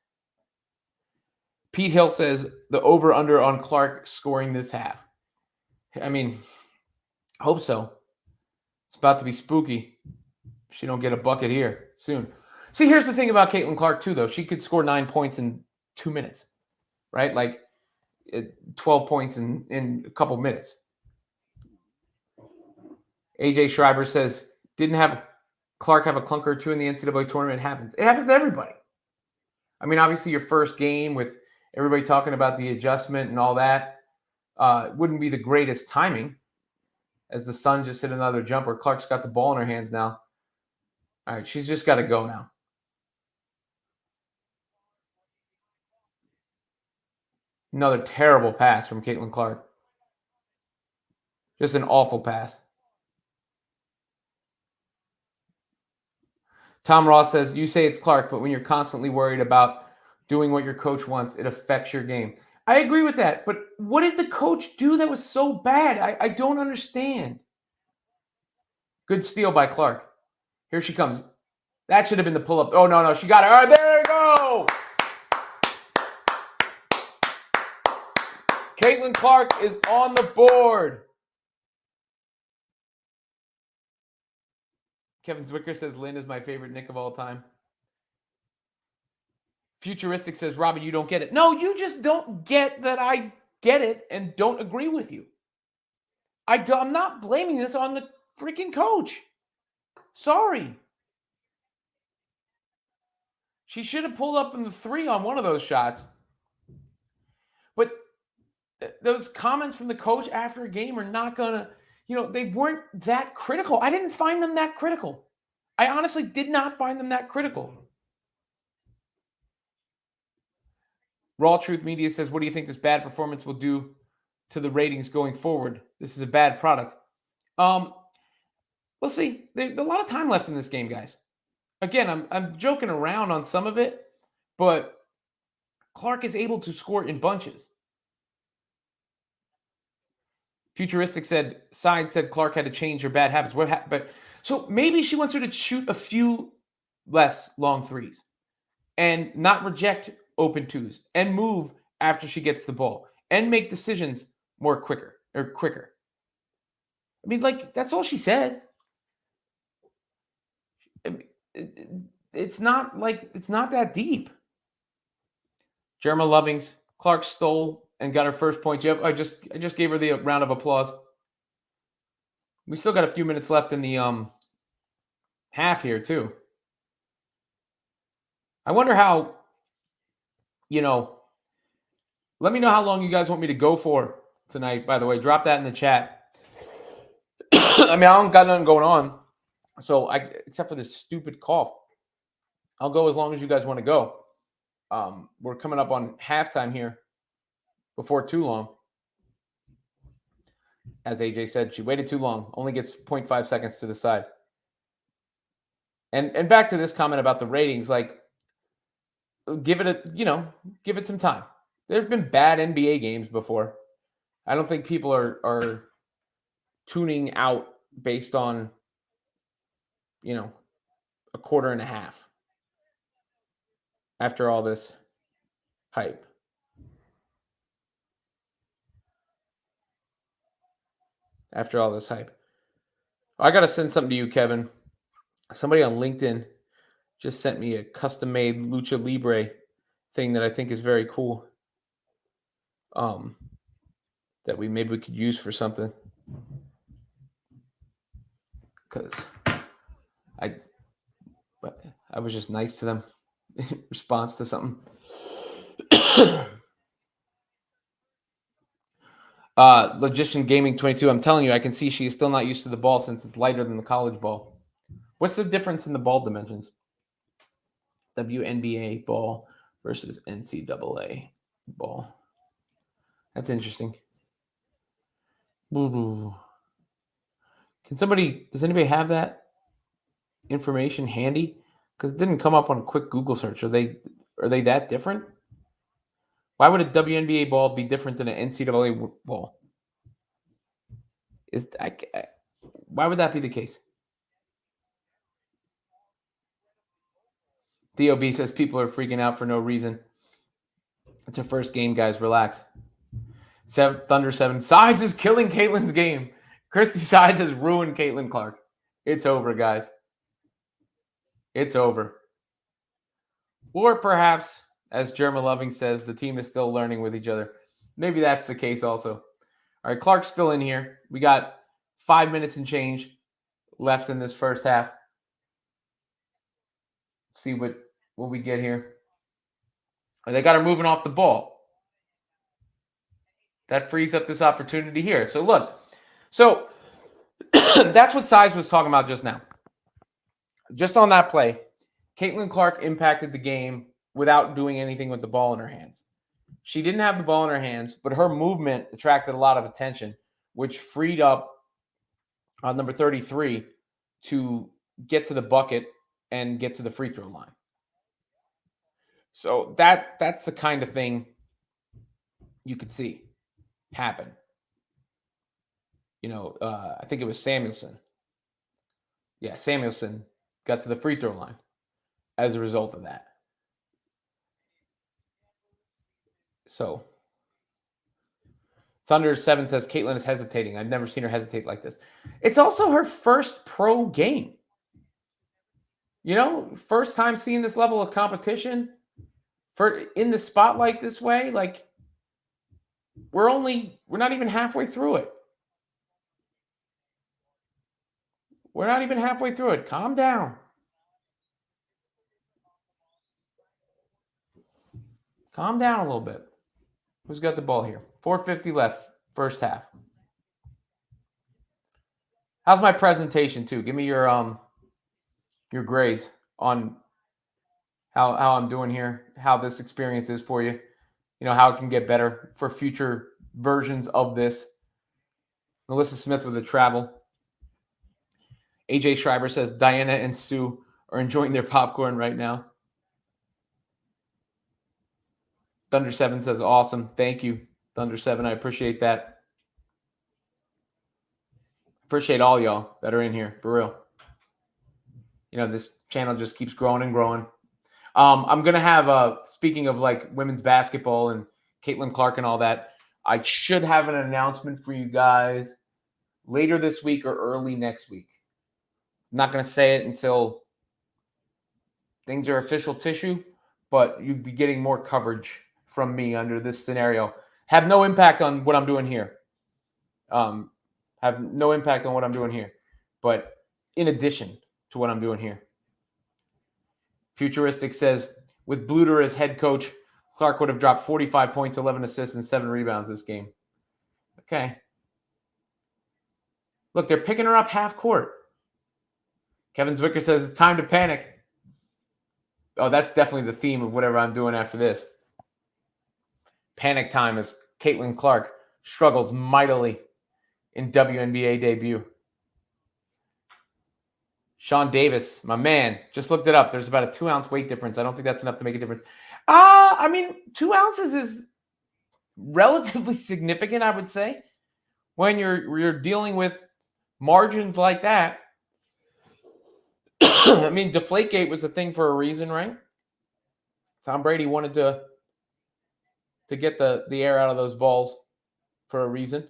Pete Hill says the over-under on Clark scoring this half. I mean, I hope so. It's about to be spooky. She don't get a bucket here soon. See, here's the thing about Caitlin Clark, too, though. She could score 9 points in 2 minutes, right? Like 12 points in a couple minutes. AJ Schreiber says, didn't have Clark have a clunker or two in the NCAA tournament? It happens. It happens to everybody. I mean, obviously, your first game with everybody talking about the adjustment and all that wouldn't be the greatest timing as the Sun just hit another jumper. Clark's got the ball in her hands now. All right, she's just got to go now. Another terrible pass from Caitlin Clark. Just an awful pass. Tom Ross says, you say it's Clark, but when you're constantly worried about doing what your coach wants, it affects your game. I agree with that, but what did the coach do that was so bad? I don't understand. Good steal by Clark. Here she comes. That should have been the pull-up. Oh, no, she got it. All right, there you go. Caitlin Clark is on the board. Kevin Zwicker says, Lynn is my favorite Nick of all time. Futuristic says, Robin, you don't get it. No, you just don't get that I get it and don't agree with you. I'm not blaming this on the freaking coach. Sorry. She should have pulled up from the 3 on one of those shots. But those comments from the coach after a game are not going to, they weren't that critical. I didn't find them that critical. I honestly did not find them that critical. Raw Truth Media says, what do you think this bad performance will do to the ratings going forward? This is a bad product. We'll see. There's a lot of time left in this game, guys. Again, I'm joking around on some of it, but Clark is able to score in bunches. Futuristic said Clark had to change her bad habits. What happened? So maybe she wants her to shoot a few less long threes and not reject open twos and move after she gets the ball and make decisions quicker. I mean, that's all she said. It's not that deep. Jerma Lovings, Clark stole and got her first point. Yep, I just gave her the round of applause. We still got a few minutes left in the half here too. I wonder how, let me know how long you guys want me to go for tonight, by the way. Drop that in the chat. I mean, I don't got nothing going on. So except for this stupid cough, I'll go as long as you guys want to go. We're coming up on halftime here before too long. As AJ said, she waited too long, only gets 0.5 seconds to decide. And back to this comment about the ratings, like give it some time. There's been bad NBA games before. I don't think people are tuning out based on, a quarter and a half after all this hype. After all this hype. I got to send something to you, Kevin. Somebody on LinkedIn just sent me a custom-made Lucha Libre thing that I think is very cool. That maybe we could use for something. Because I was just nice to them in response to something. Logician Gaming 22. I'm telling you, I can see she's still not used to the ball since it's lighter than the college ball. What's the difference in the ball dimensions? WNBA ball versus NCAA ball. That's interesting. Does anybody have that information handy? Because it didn't come up on a quick Google search. Are they that different? Why would a WNBA ball be different than an NCAA ball? Why would that be the case? DOB says people are freaking out for no reason. It's her first game, guys. Relax. Thunder 7. Sides is killing Caitlin's game. Christy Sides has ruined Caitlin Clark. It's over, guys. It's over. Or perhaps, as Jerma Loving says, the team is still learning with each other. Maybe that's the case also. All right, Clark's still in here. We got 5 minutes and change left in this first half. See what we get here. They got her moving off the ball. That frees up this opportunity here. So look, that's what Size was talking about just now. Just on that play, Caitlin Clark impacted the game without doing anything with the ball in her hands. She didn't have the ball in her hands, but her movement attracted a lot of attention, which freed up number 33 to get to the bucket and get to the free throw line. So that's the kind of thing you could see happen. I think it was Samuelson. Yeah, Samuelson got to the free throw line as a result of that. So, Thunder 7 says Caitlin is hesitating. I've never seen her hesitate like this. It's also her first pro game. First time seeing this level of competition in the spotlight this way. Like, we're not even halfway through it. We're not even halfway through it. Calm down. Calm down a little bit. Who's got the ball here? 4:50 left, first half. How's my presentation too? Give me your grades on how I'm doing here, how this experience is for you. How it can get better for future versions of this. Melissa Smith with a travel. AJ Schreiber says Diana and Sue are enjoying their popcorn right now. Thunder 7 says awesome. Thank you, Thunder 7. I appreciate that. Appreciate all y'all that are in here, for real. This channel just keeps growing and growing. I'm going to have, speaking of like women's basketball and Caitlin Clark and all that, I should have an announcement for you guys later this week or early next week. I'm not going to say it until things are official tissue, but you'd be getting more coverage from me under this scenario. Have no impact on what I'm doing here. Have no impact on what I'm doing here. But in addition to what I'm doing here. Futuristic says, with Bluter as head coach, Clark would have dropped 45 points, 11 assists, and 7 rebounds this game. Okay. Look, they're picking her up half court. Kevin Zwicker says it's time to panic. Oh, that's definitely the theme of whatever I'm doing after this. Panic time as Caitlin Clark struggles mightily in WNBA debut. Sean Davis, my man, just looked it up. There's about a 2-ounce weight difference. I don't think that's enough to make a difference. I mean, 2 ounces is relatively significant, I would say, when you're dealing with margins like that. I mean, Deflategate was a thing for a reason, right? Tom Brady wanted to get the air out of those balls for a reason.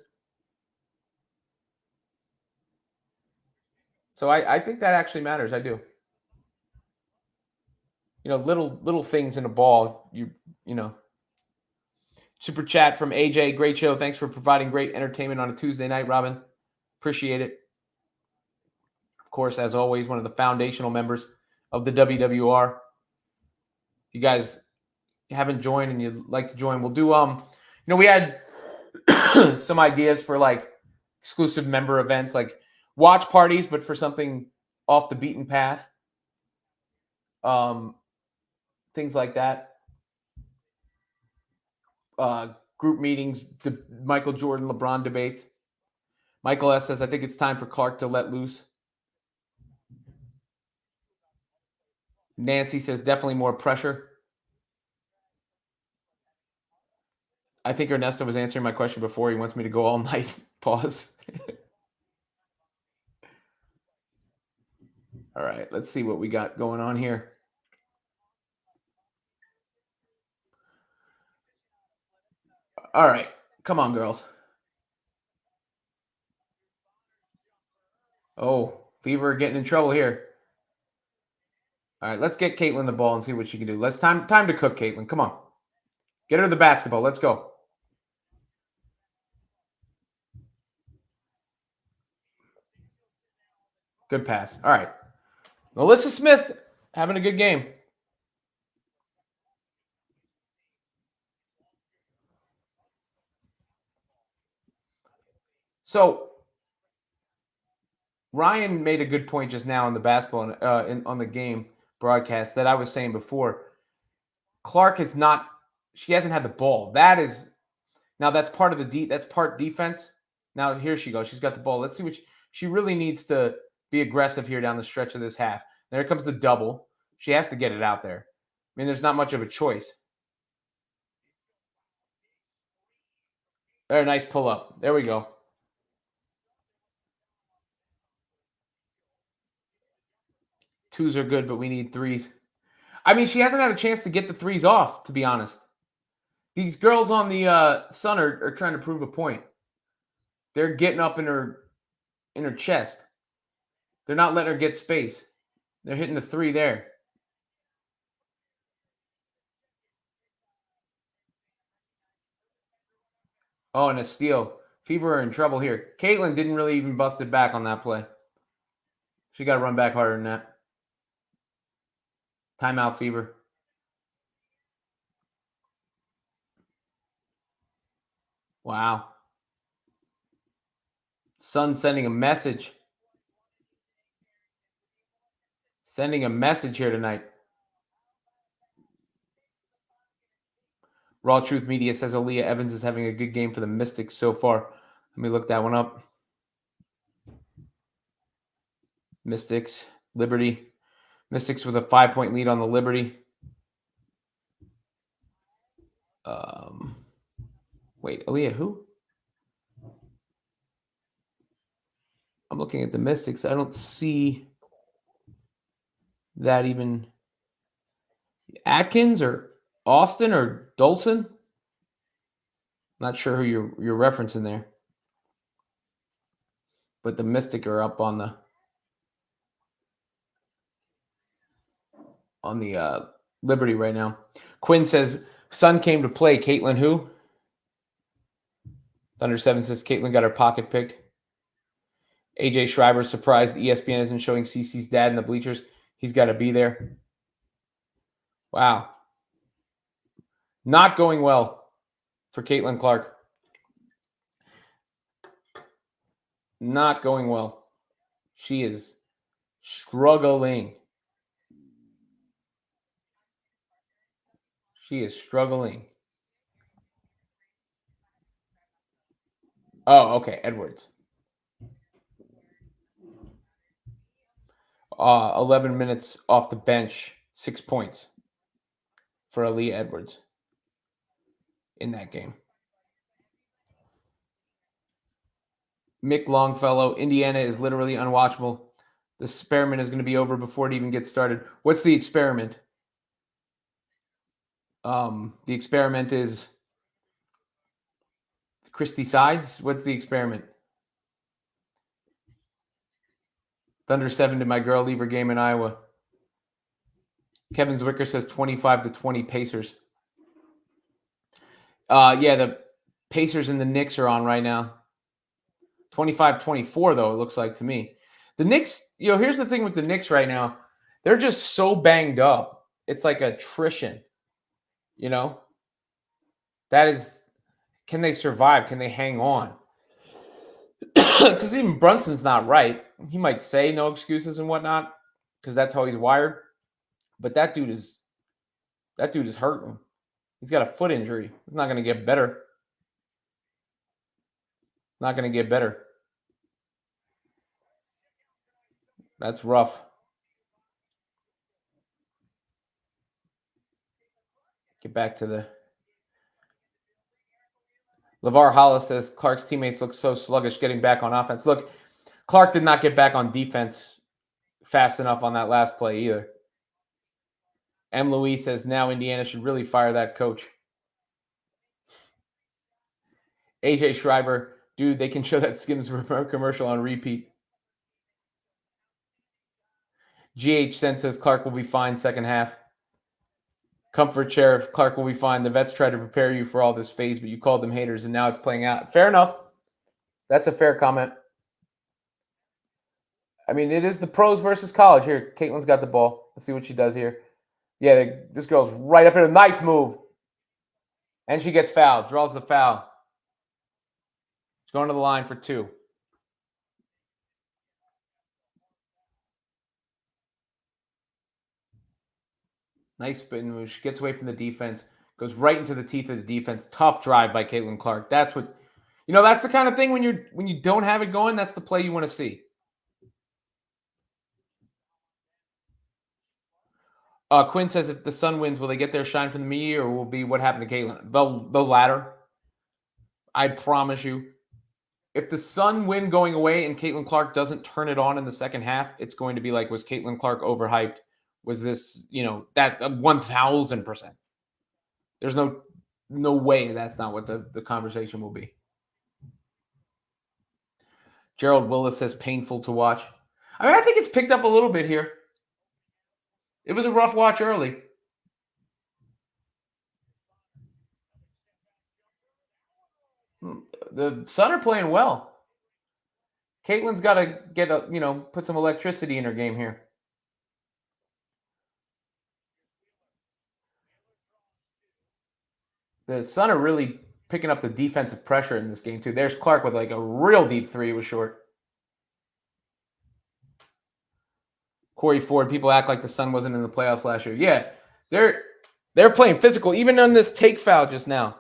So I think that actually matters. I do. You know, little things in a ball, you know. Super chat from AJ. Great show. Thanks for providing great entertainment on a Tuesday night, Robin. Appreciate it. Of course, as always, one of the foundational members of the WWR. You guys haven't joined and you'd like to join, we'll do we had some ideas for like exclusive member events, like watch parties, but for something off the beaten path. Things like that. Group meetings, Michael Jordan, LeBron debates. Michael S. says, I think it's time for Clark to let loose. Nancy says, definitely more pressure. I think Ernesto was answering my question before. He wants me to go all night. Pause. All right, let's see what we got going on here. All right, come on, girls. Oh, Fever getting in trouble here. All right, let's get Caitlin the ball and see what she can do. Let's time to cook, Caitlin. Come on. Get her the basketball. Let's go. Good pass. All right. Melissa Smith having a good game. So Ryan made a good point just now on the basketball on the game broadcast that I was saying before. Clark is not. She hasn't had the ball. That's part of that's part defense. Now here she goes. She's got the ball. Let's see what she really needs to be aggressive here down the stretch of this half. There comes the double. She has to get it out there. I mean, there's not much of a choice. There, nice pull up. There we go. Twos are good, but we need threes. I mean, she hasn't had a chance to get the threes off, to be honest. These girls on the Sun are trying to prove a point. They're getting up in her chest. They're not letting her get space. They're hitting the three there. Oh, and a steal. Fever are in trouble here. Caitlin didn't really even bust it back on that play. She got to run back harder than that. Timeout, Fever. Wow. Sun sending a message. Sending a message here tonight. Raw Truth Media says Aaliyah Evans is having a good game for the Mystics so far. Let me look that one up. Mystics, Liberty. Mystics with a 5-point lead on the Liberty. Wait, Aaliyah, who? I'm looking at the Mystics. I don't see that even. Atkins or Austin or Dolson? Not sure who you're referencing there. But the Mystic are up on the Liberty right now. Quinn says, Sun came to play. Caitlin who? Thunder 7 says Caitlin got her pocket picked. AJ Schreiber surprised ESPN isn't showing CeCe's dad in the bleachers. He's got to be there. Wow. Not going well for Caitlin Clark. Not going well. She is Struggling. She is struggling. Oh, okay. Edwards. 11 minutes off the bench, 6 points for Aaliyah Edwards in that game. Mick Longfellow, Indiana is literally unwatchable. The experiment is going to be over before it even gets started. What's the experiment? The experiment is Christy Sides. What's the experiment? Thunder 7 did my girl leave her game in Iowa. Kevin Zwicker says 25-20 Pacers. Yeah, the Pacers and the Knicks are on right now. 25-24, though, it looks like to me. The Knicks, here's the thing with the Knicks right now. They're just so banged up. It's like attrition, That is, can they survive? Can they hang on? Because even Brunson's not right. He might say no excuses and whatnot, because that's how he's wired. But that dude is hurting. He's got a foot injury. It's not going to get better. Not going to get better. That's rough. Get back to the... LeVar Hollis says Clark's teammates look so sluggish getting back on offense. Look, Clark did not get back on defense fast enough on that last play either. M. Louise says now Indiana should really fire that coach. AJ Schreiber, dude, they can show that Skims commercial on repeat. GH Sen says Clark will be fine second half. Comfort Sheriff, Clark will be fine. The vets tried to prepare you for all this phase, but you called them haters, and now it's playing out. Fair enough. That's a fair comment. I mean, it is the pros versus college. Here, Caitlin's got the ball. Let's see what she does here. Yeah, this girl's right up here. Nice move. And she gets fouled. Draws the foul. She's going to the line for 2. Nice spin move. She gets away from the defense. Goes right into the teeth of the defense. Tough drive by Caitlin Clark. That's what, that's the kind of thing when you don't have it going, that's the play you want to see. Quinn says if the Sun wins, will they get their shine from the media or will it be what happened to Caitlin? The latter. I promise you. If the Sun win going away and Caitlin Clark doesn't turn it on in the second half, it's going to be like, was Caitlin Clark overhyped? Was this, that 1,000%. There's no way that's not what the conversation will be. Gerald Willis says painful to watch. I mean, I think it's picked up a little bit here. It was a rough watch early. The Sun are playing well. Caitlin's got to get put some electricity in her game here. The Sun are really picking up the defensive pressure in this game too. There's Clark with like a real deep three. It was short. Corey Ford, people act like the Sun wasn't in the playoffs last year. Yeah, they're playing physical. Even on this take foul just now,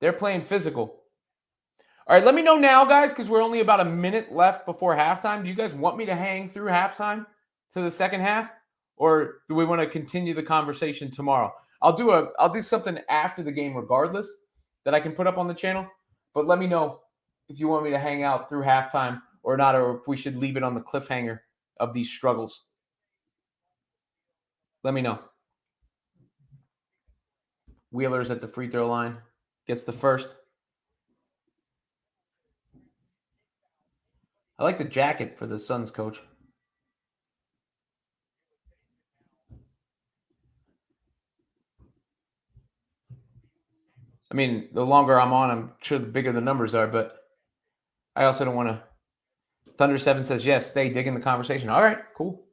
they're playing physical. All right, let me know now, guys, because we're only about a minute left before halftime. Do you guys want me to hang through halftime to the second half, or do we want to continue the conversation tomorrow? I'll do something after the game regardless that I can put up on the channel, but let me know if you want me to hang out through halftime or not, or if we should leave it on the cliffhanger of these struggles. Let me know. Wheeler's at the free throw line. Gets the first. I like the jacket for the Suns coach. I mean, the longer I'm on, I'm sure the bigger the numbers are, but I also don't want to. Thunder 7 says, yes, stay digging the conversation. All right, cool.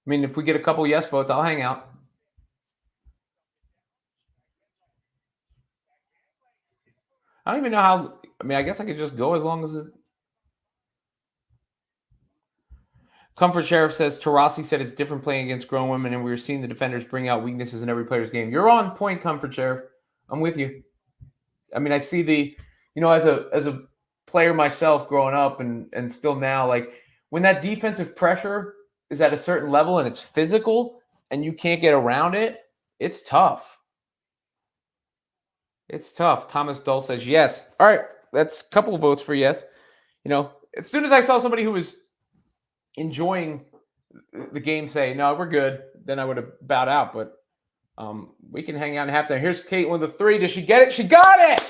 I mean, if we get a couple yes votes, I'll hang out. I don't even know how. I mean, I guess I could just go as long as it. Comfort Sheriff says, Tarasi said it's different playing against grown women, and we were seeing the defenders bring out weaknesses in every player's game. You're on point, Comfort Sheriff. I'm with you. I mean, I see the, as a player myself growing up and still now, like when that defensive pressure is at a certain level and it's physical and you can't get around it, it's tough. It's tough. Thomas Dull says yes. All right, that's a couple of votes for yes. As soon as I saw somebody who was enjoying the game say, no, we're good, then I would have bowed out. But we can hang out in halftime. Here's Kate with the three. Does she get it? She got it!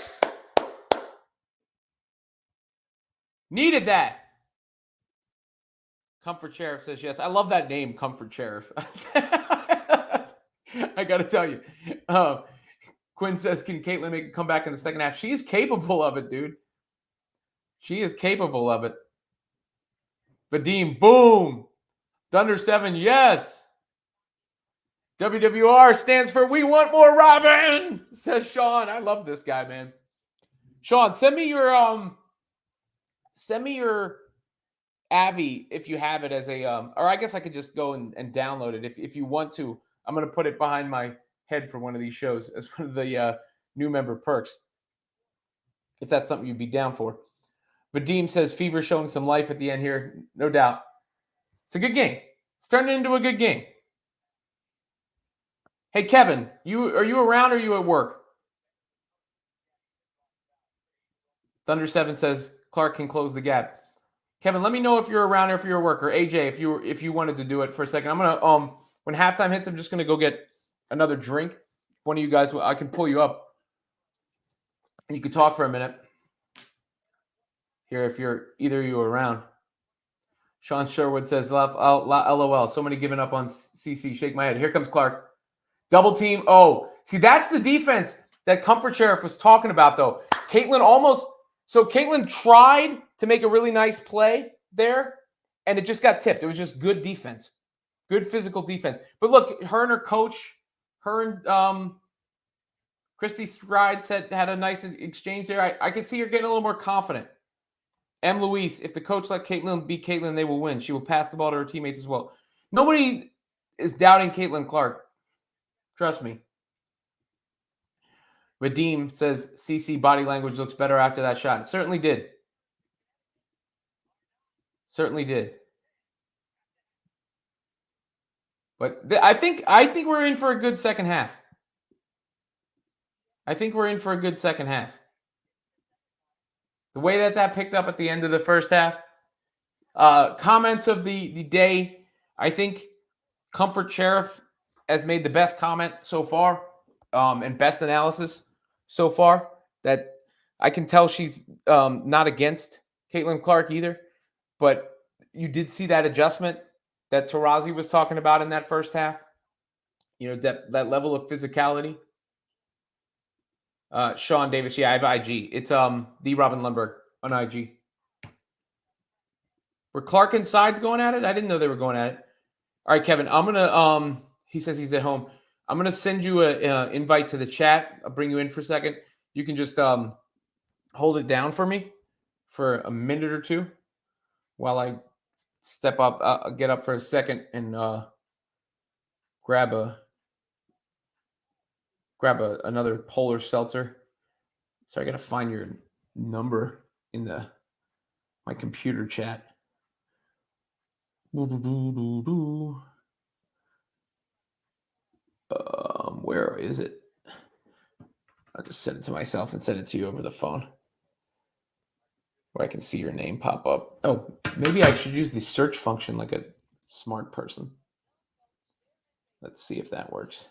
Needed that. Comfort Sheriff says yes. I love that name, Comfort Sheriff. I got to tell you. Quinn says, can Caitlin make a comeback in the second half? She's capable of it, dude. She is capable of it. Vadim, boom. Thunder 7, yes. WWR stands for We Want More Robin, says Sean. I love this guy, man. Sean, send me your Avi if you have it as a or I guess I could just go and download it if you want to. I'm going to put it behind my head for one of these shows as one of the new member perks, if that's something you'd be down for. Vadim says Fever showing some life at the end here, no doubt. It's a good game. It's turning into a good game. Hey Kevin, are you around or are you at work? Thunder 7 says Clark can close the gap. Kevin, let me know if you're around or if you're at work, or AJ if you wanted to do it for a second. I'm gonna when halftime hits, I'm just gonna go get another drink. One of you guys, I can pull you up and you can talk for a minute here if either of you are around. Sean Sherwood says, LOL. So many giving up on CC. Shake my head. Here comes Clark. Double team. Oh, see, that's the defense that Comfort Sheriff was talking about, though. Caitlin tried to make a really nice play there, and it just got tipped. It was just good defense. Good physical defense. But look, her and her coach, Christy Stride had a nice exchange there. I can see her getting a little more confident. M. Louise, if the coach let Caitlin be Caitlin, they will win. She will pass the ball to her teammates as well. Nobody is doubting Caitlin Clark. Trust me. Redeem says CC body language looks better after that shot. It certainly did. Certainly did. But I think we're in for a good second half. The way that picked up at the end of the first half. Comments of the day. I think Comfort Sheriff has made the best comment so far, and best analysis so far. That I can tell she's not against Caitlin Clark either. But you did see that adjustment that Tarazi was talking about in that first half. That level of physicality. Sean Davis, yeah, I have IG. It's the Robin Lundberg on IG. Were Clark and Sides going at it? I didn't know they were going at it. All right, Kevin, I'm gonna he says he's at home. I'm gonna send you an invite to the chat. I'll bring you in for a second. You can just hold it down for me for a minute or two while I step up, get up for a second and grab another polar seltzer. So I gotta find your number in my computer chat. Where is it? I'll just send it to myself and send it to you over the phone, where I can see your name pop up. Oh, maybe I should use the search function like a smart person. Let's see if that works.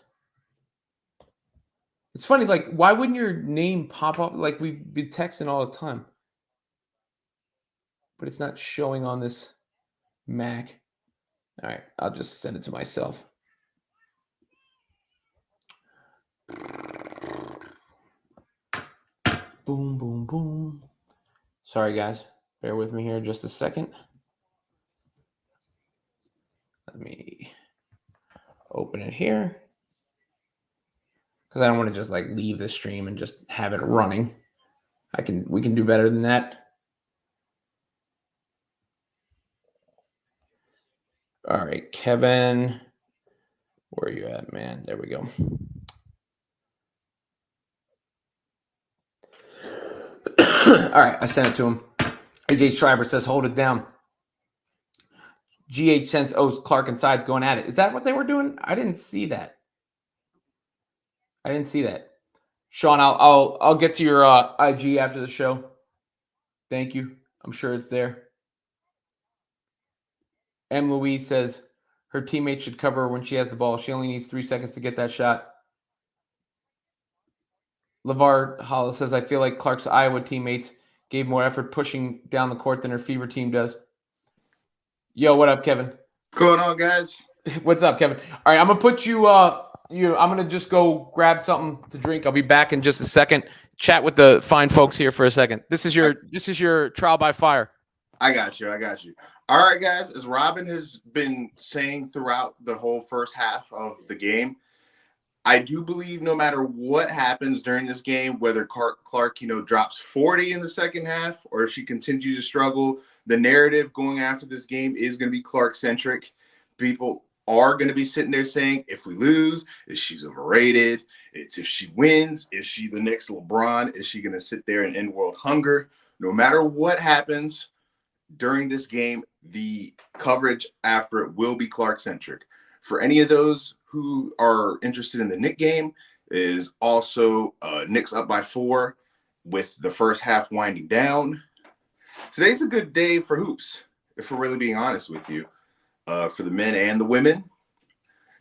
It's funny, like, why wouldn't your name pop up? Like, we've been texting all the time. But it's not showing on this Mac. All right, I'll just send it to myself. Boom, boom, boom. Sorry, guys. Bear with me here just a second. Let me open it here, because I don't want to just like leave the stream and just have it running. We can do better than that. All right, Kevin, where are you at, man? There we go. All right, I sent it to him. AJ Schreiber says, hold it down. GH sends Clark and Sides going at it. Is that what they were doing? I didn't see that. Sean, I'll get to your IG after the show. Thank you. I'm sure it's there. M. Louise says her teammate should cover her when she has the ball. She only needs 3 seconds to get that shot. LeVar Hollis says, I feel like Clark's Iowa teammates gave more effort pushing down the court than her Fever team does. Yo, what up, Kevin? What's going on, guys? What's up, Kevin? All right, I'm gonna put you. I'm gonna just go grab something to drink. I'll be back in just a second. Chat with the fine folks here for a second. This is your trial by fire. I got you. All right, guys. As Robin has been saying throughout the whole first half of the game, I do believe no matter what happens during this game, whether Clark, drops 40 in the second half, or if she continues to struggle, the narrative going after this game is going to be Clark-centric. People are going to be sitting there saying, if we lose, is she's overrated? It's if she wins, is she the next LeBron? Is she going to sit there and end world hunger? No matter what happens during this game, the coverage after it will be Clark-centric. For any of those who are interested in the Knick game, is also Knicks up by 4 with the first half winding down. Today's a good day for hoops, if we're really being honest with you, for the men and the women.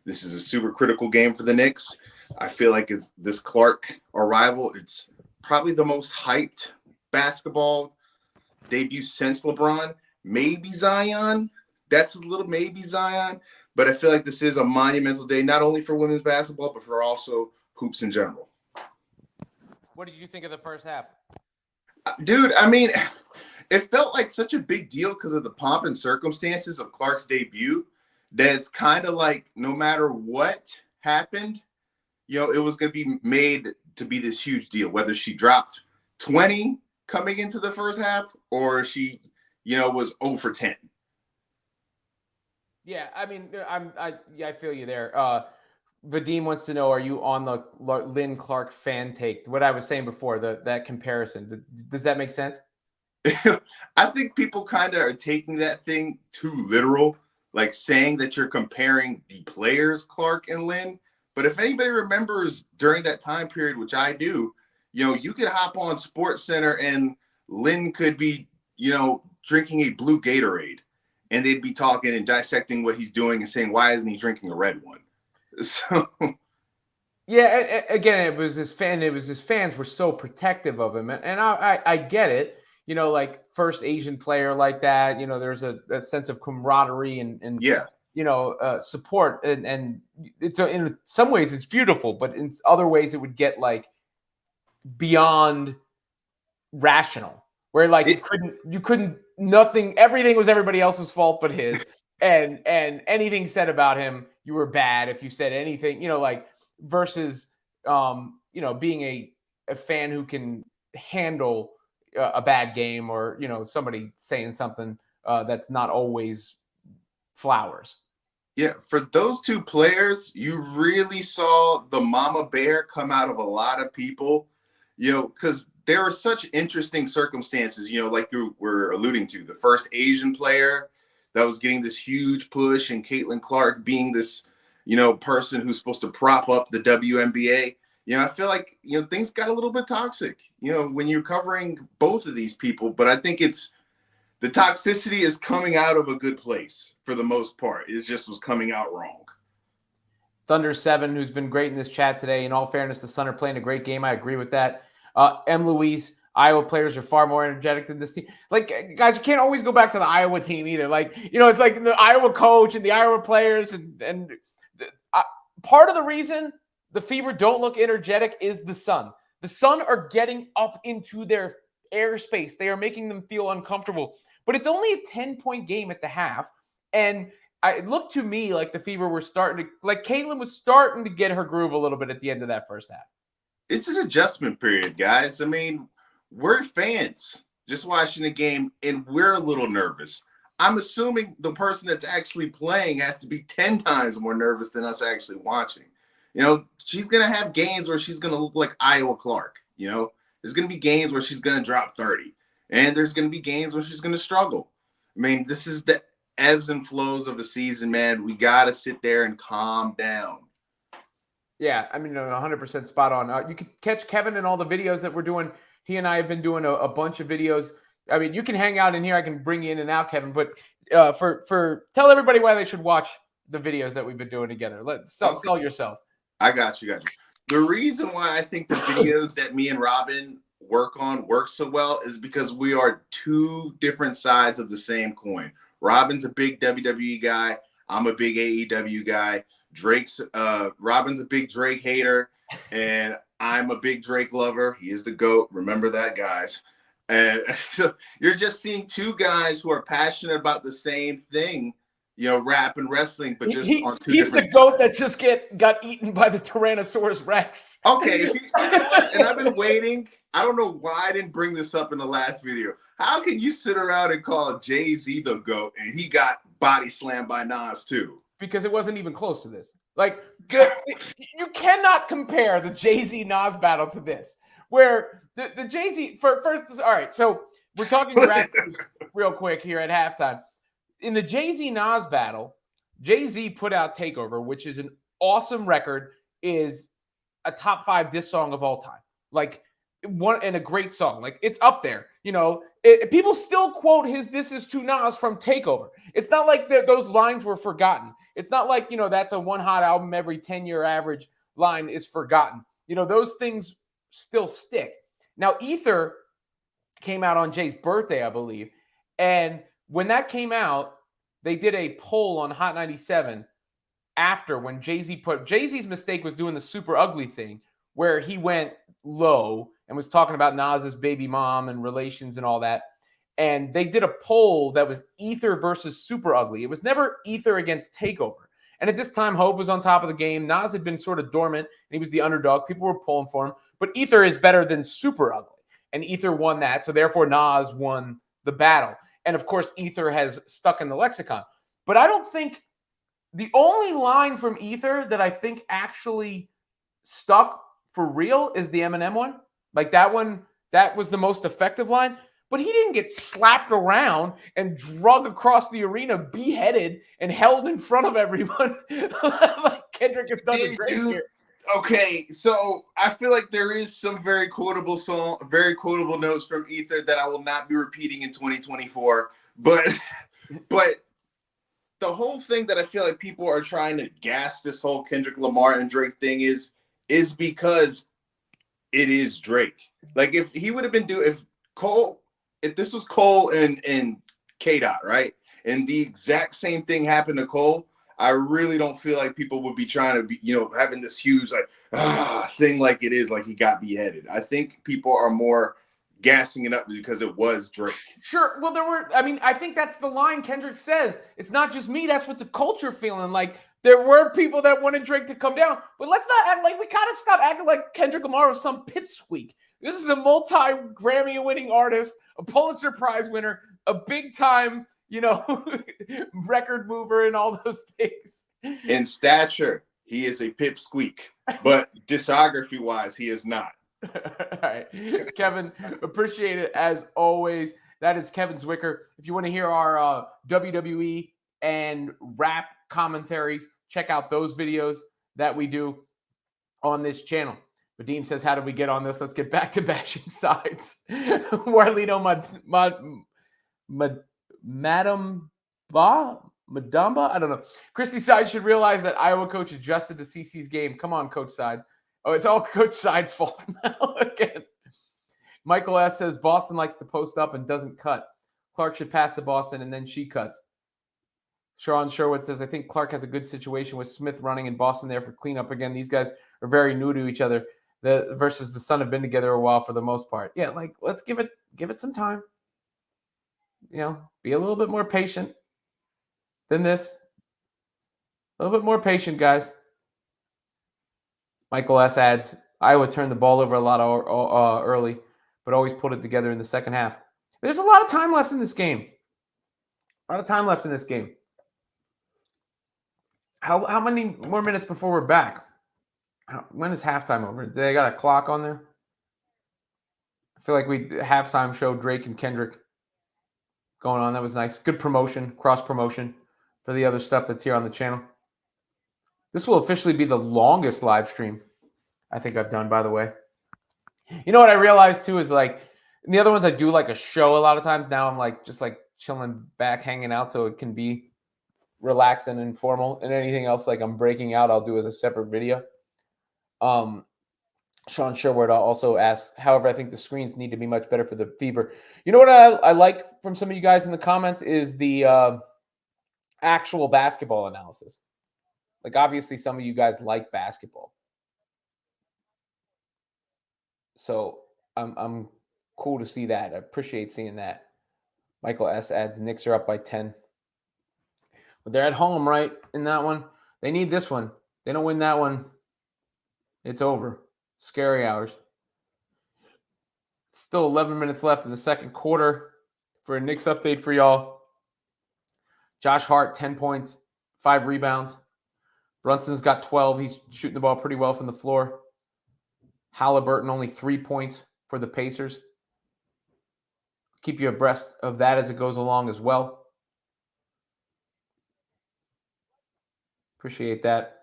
This is a super critical game for the Knicks. I feel like it's this Clark arrival. It's probably the most hyped basketball debut since LeBron. Maybe Zion. That's a little maybe Zion. But I feel like this is a monumental day, not only for women's basketball, but for also hoops in general. What did you think of the first half? Dude, I mean, it felt like such a big deal because of the pomp and circumstances of Clark's debut that it's kind of like no matter what happened, it was going to be made to be this huge deal, whether she dropped 20 coming into the first half or she, was 0 for 10. Yeah, I mean, I feel you there. Vadim wants to know, are you on the Lynn Clark fan take? What I was saying before, that comparison. Does that make sense? I think people kind of are taking that thing too literal, like saying that you're comparing the players, Clark and Lynn. But if anybody remembers during that time period, which I do, you could hop on Sports Center and Lynn could be, drinking a blue Gatorade. And they'd be talking and dissecting what he's doing and saying, why isn't he drinking a red one? So, yeah, again, it was his fans were so protective of him. And I get it. Like first Asian player like that, there's a sense of camaraderie and yeah, support. And it's in some ways it's beautiful, but in other ways it would get like beyond rational, where like you couldn't nothing, everything was everybody else's fault but his, and anything said about him, you were bad if you said anything, like versus being a fan who can handle a bad game or somebody saying something that's not always flowers. Yeah, for those two players, you really saw the mama bear come out of a lot of people, because there were such interesting circumstances, like you were alluding to, the first Asian player that was getting this huge push and Caitlin Clark being this, person who's supposed to prop up the WNBA. I feel like, things got a little bit toxic, when you're covering both of these people, but I think the toxicity is coming out of a good place for the most part. It just was coming out wrong. Thunder7, who's been great in this chat today. In all fairness, the Sun are playing a great game. I agree with that. M. Louise, Iowa players are far more energetic than this team. Like, guys, you can't always go back to the Iowa team either. Like, it's like the Iowa coach and the Iowa players. And part of the reason the Fever don't look energetic is the Sun. The Sun are getting up into their airspace. They are making them feel uncomfortable. But it's only a 10-point game at the half. And it looked to me like the Fever were starting to, like Caitlin was starting to get her groove a little bit at the end of that first half. It's an adjustment period, guys. I mean, we're fans just watching the game, and we're a little nervous. I'm assuming the person that's actually playing has to be 10 times more nervous than us actually watching. You know, she's going to have games where she's going to look like Iowa Clark. You know, there's going to be games where she's going to drop 30. And there's going to be games where she's going to struggle. I mean, this is the ebbs and flows of the season, man. We got to sit there and calm down. Yeah, I mean, 100% spot on. You can catch Kevin in all the videos that we're doing. He and I have been doing a bunch of videos. I mean, you can hang out in here. I can bring you in and out, Kevin. But for tell everybody why they should watch the videos that we've been doing together. Let's sell yourself. I got you. The reason why I think the videos that me and Robin work so well is because we are two different sides of the same coin. Robin's a big WWE guy. I'm a big AEW guy. Robin's a big Drake hater, and I'm a big Drake lover. He is the GOAT. Remember that, guys. And so you're just seeing two guys who are passionate about the same thing, you know, rap and wrestling, but just on two he's different. The GOAT that just got eaten by the Tyrannosaurus Rex. Okay, you know what? And I've been waiting. I don't know why I didn't bring this up in the last video. How can you sit around and call Jay-Z the GOAT and he got body slammed by Nas too? Because it wasn't even close to this. Like, you cannot compare the Jay-Z Nas battle to this, where the Jay-Z first. All right, so we're talking rap real quick here at halftime. In the Jay-Z Nas battle, Jay-Z put out Takeover, which is an awesome record, is a top 5 diss song of all time. Like, one and a great song. Like, it's up there. You know, people still quote his disses to Nas from Takeover. It's not like those lines were forgotten. It's not like, you know, that's a one hot album every 10-year average line is forgotten. You know, those things still stick. Now, Ether came out on Jay's birthday, I believe. And when that came out, they did a poll on Hot 97 after, when Jay-Z's mistake was doing the super ugly thing, where he went low and was talking about Nas's baby mom and relations and all that. And they did a poll that was Ether versus Super Ugly. It was never Ether against Takeover. And at this time, Hove was on top of the game. Nas had been sort of dormant, and he was the underdog. People were pulling for him. But Ether is better than Super Ugly. And Ether won that. So therefore, Nas won the battle. And of course, Ether has stuck in the lexicon. But I don't think the only line from Ether that I think actually stuck for real is the Eminem one. Like, that one, that was the most effective line. But he didn't get slapped around and drug across the arena, beheaded, and held in front of everyone. Like Kendrick has done a great here. Okay, so I feel like there is some very quotable notes from Ether that I will not be repeating in 2024. But the whole thing that I feel like people are trying to gas this whole Kendrick Lamar and Drake thing is because it is Drake. Like, if he would have been if this was Cole and K-Dot, right? And the exact same thing happened to Cole, I really don't feel like people would be trying to be, you know, having this huge thing like it is, like he got beheaded. I think people are more gassing it up because it was Drake. Sure. Well, I think that's the line Kendrick says. It's not just me. That's what the culture feeling like. There were people that wanted Drake to come down, but let's not act like, we gotta stop acting like Kendrick Lamar was some pipsqueak. This is a multi-Grammy winning artist, a Pulitzer Prize winner, a big time, you know, record mover and all those things. In stature, he is a pipsqueak, but discography wise, he is not. All right. Kevin, appreciate it as always. That is Kevin Zwicker. If you want to hear our WWE and rap commentaries, check out those videos that we do on this channel. Vadim says, how did we get on this? Let's get back to bashing sides. Warlito Madamba? I don't know. Christy Sides should realize that Iowa coach adjusted to CC's game. Come on, Coach Sides. Oh, it's all Coach Sides' fault now again. Michael S. says, Boston likes to post up and doesn't cut. Clark should pass to Boston, and then she cuts. Sharon Sherwood says, I think Clark has a good situation with Smith running and Boston there for cleanup again. These guys are very new to each other. Versus the Sun have been together a while for the most part. Yeah, like, let's give it some time. You know, be a little bit more patient than this. A little bit more patient, guys. Michael S. adds, Iowa turned the ball over a lot early, but always put it together in the second half. There's a lot of time left in this game. A lot of time left in this game. How many more minutes before we're back? When is halftime over? They got a clock on there? I feel like halftime show Drake and Kendrick going on. That was nice. Good promotion, cross promotion for the other stuff that's here on the channel. This will officially be the longest live stream I think I've done, by the way. You know what I realized too is like in the other ones I do like a show a lot of times. Now I'm like just like chilling back, hanging out, so it can be relaxed and informal. And anything else like I'm breaking out, I'll do as a separate video. Sean Sherwood also asked, however, I think the screens need to be much better for the fever. You know what I like from some of you guys in the comments is the actual basketball analysis. Like, obviously, some of you guys like basketball. So I'm cool to see that. I appreciate seeing that. Michael S. adds, Knicks are up by 10. But they're at home, right, in that one. They need this one. They don't win that one, it's over. Scary hours. Still 11 minutes left in the second quarter for a Knicks update for y'all. Josh Hart, 10 points, 5 rebounds. Brunson's got 12. He's shooting the ball pretty well from the floor. Halliburton, only 3 points for the Pacers. Keep you abreast of that as it goes along as well. Appreciate that.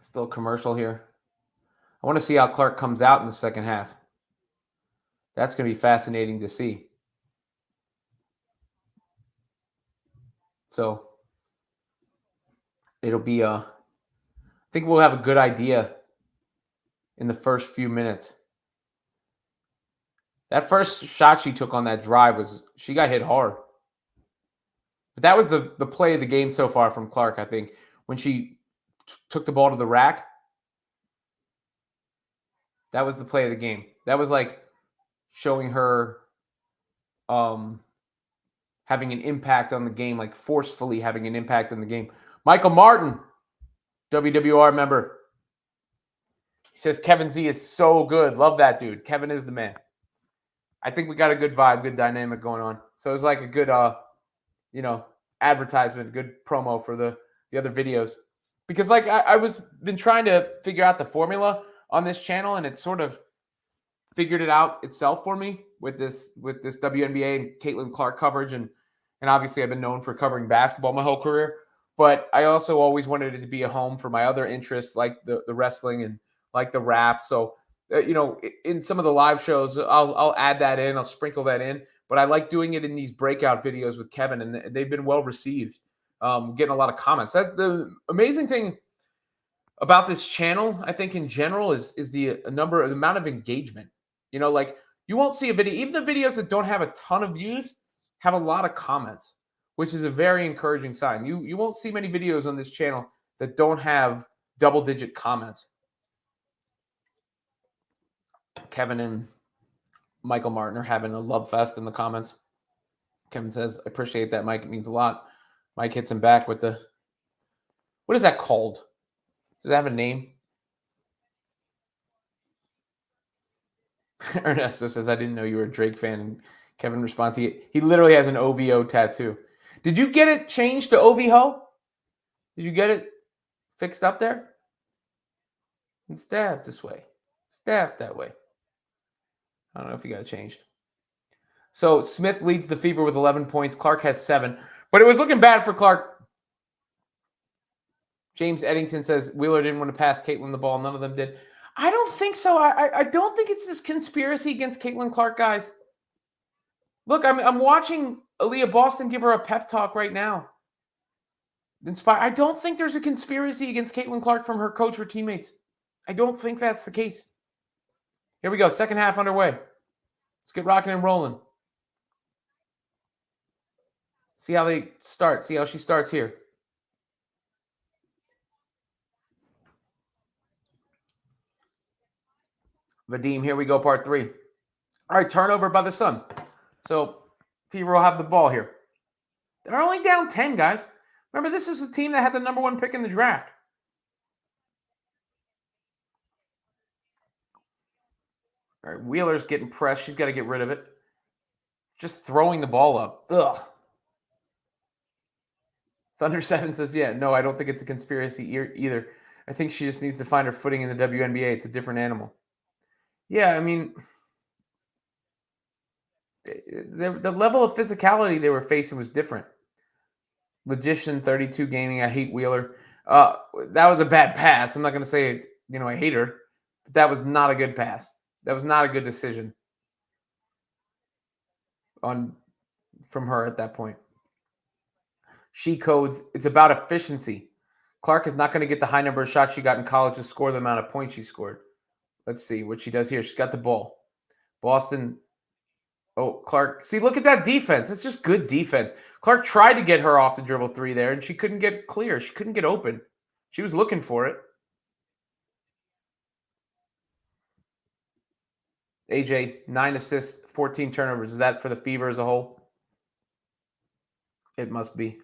Still a commercial here. I want to see how Clark comes out in the second half. That's going to be fascinating to see. So it'll be I think we'll have a good idea in the first few minutes. That first shot she took on that drive she got hit hard. But that was the play of the game so far from Clark, I think. When she took the ball to the rack, that was the play of the game. That was like showing her having an impact on the game, like forcefully having an impact on the game. Michael Martin, WWR member. He says, Kevin Z is so good. Love that dude. Kevin is the man. I think we got a good vibe, good dynamic going on. So it was like a good, advertisement, good promo for the other videos. Because like I been trying to figure out the formula on this channel, and it sort of figured it out itself for me with this WNBA and Caitlin Clark coverage. And obviously I've been known for covering basketball my whole career. But I also always wanted it to be a home for my other interests, like the wrestling and like the rap. So, in some of the live shows, I'll add that in. I'll sprinkle that in. But I like doing it in these breakout videos with Kevin, and they've been well received. Getting a lot of comments. The amazing thing about this channel, I think in general, is the amount of engagement. Like you won't see a video, even the videos that don't have a ton of views have a lot of comments, which is a very encouraging sign. You won't see many videos on this channel that don't have double-digit comments. Kevin and Michael Martin are having a love fest in the comments. Kevin says, I appreciate that, Mike. It means a lot. Mike hits him back with what is that called? Does it have a name? Ernesto says, I didn't know you were a Drake fan. And Kevin responds, he literally has an OVO tattoo. Did you get it changed to OVO? Did you get it fixed up there? And stabbed this way. Stabbed that way. I don't know if he got it changed. So Smith leads the Fever with 11 points. Clark has 7. But it was looking bad for Clark. James Eddington says Wheeler didn't want to pass Caitlin the ball. None of them did. I don't think so. I don't think it's this conspiracy against Caitlin Clark, guys. Look, I'm watching Aaliyah Boston give her a pep talk right now. I don't think there's a conspiracy against Caitlin Clark from her coach or teammates. I don't think that's the case. Here we go. Second half underway. Let's get rocking and rolling. See how they start. See how she starts here. Vadim, here we go, part 3. All right, turnover by the Sun. So Fever will have the ball here. They're only down 10, guys. Remember, this is the team that had the number 1 pick in the draft. All right, Wheeler's getting pressed. She's got to get rid of it. Just throwing the ball up. Ugh. Thunder7 says, yeah, no, I don't think it's a conspiracy either. I think she just needs to find her footing in the WNBA. It's a different animal. Yeah, I mean, the level of physicality they were facing was different. Logician 32 Gaming, I hate Wheeler. That was a bad pass. I'm not going to say, I hate her. But that was not a good pass. That was not a good decision from her at that point. She codes, it's about efficiency. Clark is not going to get the high number of shots she got in college to score the amount of points she scored. Let's see what she does here. She's got the ball. Boston. Oh, Clark. See, look at that defense. It's just good defense. Clark tried to get her off the dribble three there, and she couldn't get clear. She couldn't get open. She was looking for it. AJ, 9 assists, 14 turnovers. Is that for the Fever as a whole? It must be.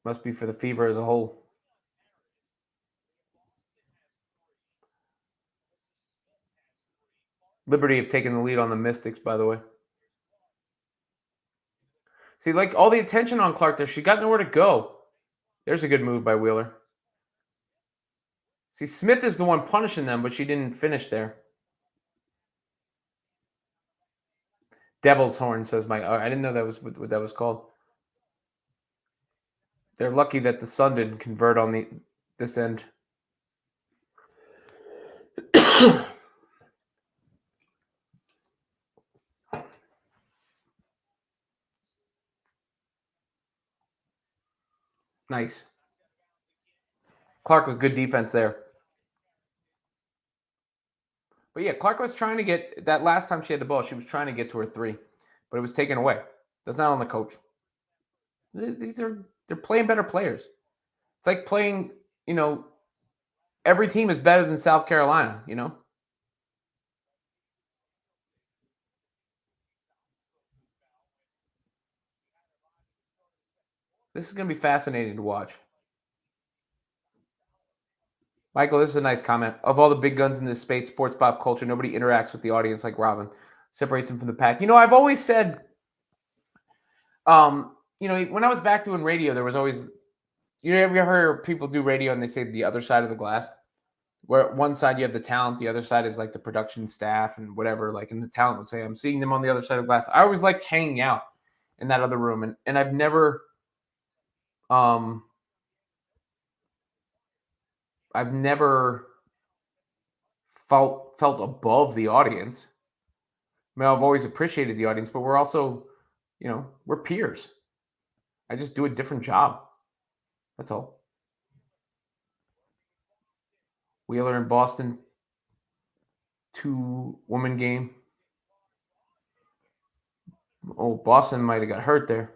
Must be for the Fever as a whole. Liberty have taken the lead on the Mystics, by the way. See, like all the attention on Clark there, she got nowhere to go. There's a good move by Wheeler. See, Smith is the one punishing them, but she didn't finish there. Devil's Horn, says Mike. I didn't know that was what that was called. They're lucky that the Sun didn't convert on this end. Nice. Clark with good defense there. But yeah, Clark was trying to get that last time she had the ball. She was trying to get to her three, but it was taken away. That's not on the coach. They're playing better players. It's like playing, every team is better than South Carolina, This is going to be fascinating to watch. Michael, this is a nice comment. Of all the big guns in this space, sports pop culture, nobody interacts with the audience like Robin. Separates him from the pack. I've always said, when I was back doing radio, there was always, have you ever heard people do radio and they say the other side of the glass? Where one side you have the talent, the other side is like the production staff and whatever. Like, and the talent would say, I'm seeing them on the other side of the glass. I always liked hanging out in that other room. And I've never felt above the audience. I mean, I've always appreciated the audience, but we're also, we're peers. I just do a different job. That's all. Wheeler in Boston, 2-woman game. Oh, Boston might have got hurt there.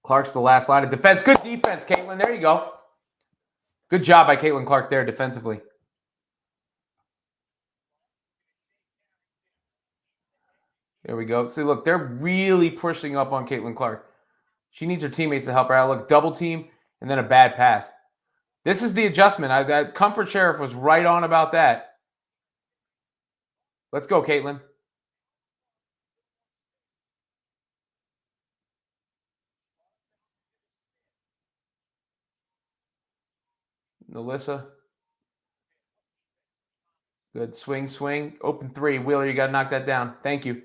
Clark's the last line of defense. Good defense, Caitlin. There you go. Good job by Caitlin Clark there defensively. There we go. See, look, they're really pushing up on Caitlin Clark. She needs her teammates to help her out. Look, double team and then a bad pass. This is the adjustment. That Comfort Sheriff was right on about that. Let's go, Caitlin. Melissa. Good. Swing. Open three. Wheeler, you got to knock that down. Thank you.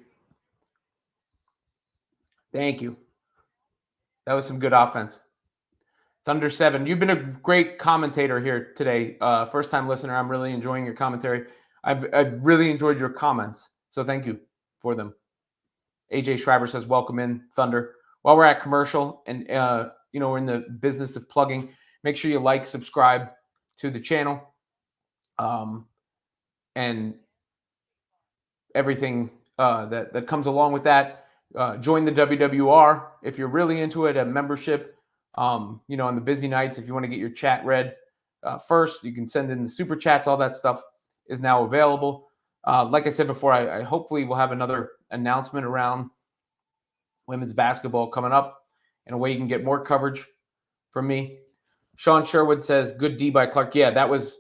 That was some good offense. Thunder7, you've been a great commentator here today. First-time listener. I'm really enjoying your commentary. I've really enjoyed your comments, so thank you for them. AJ Schreiber says, welcome in, Thunder. While we're at commercial and, we're in the business of plugging, make sure you like, subscribe to the channel, and everything that comes along with that. Join the WWR if you're really into it, a membership. On the busy nights, if you want to get your chat read first, you can send in the super chats. All that stuff is now available. Like I said before, I hopefully will have another announcement around women's basketball coming up in a way you can get more coverage from me. Sean Sherwood says, good D by Clark. Yeah, that was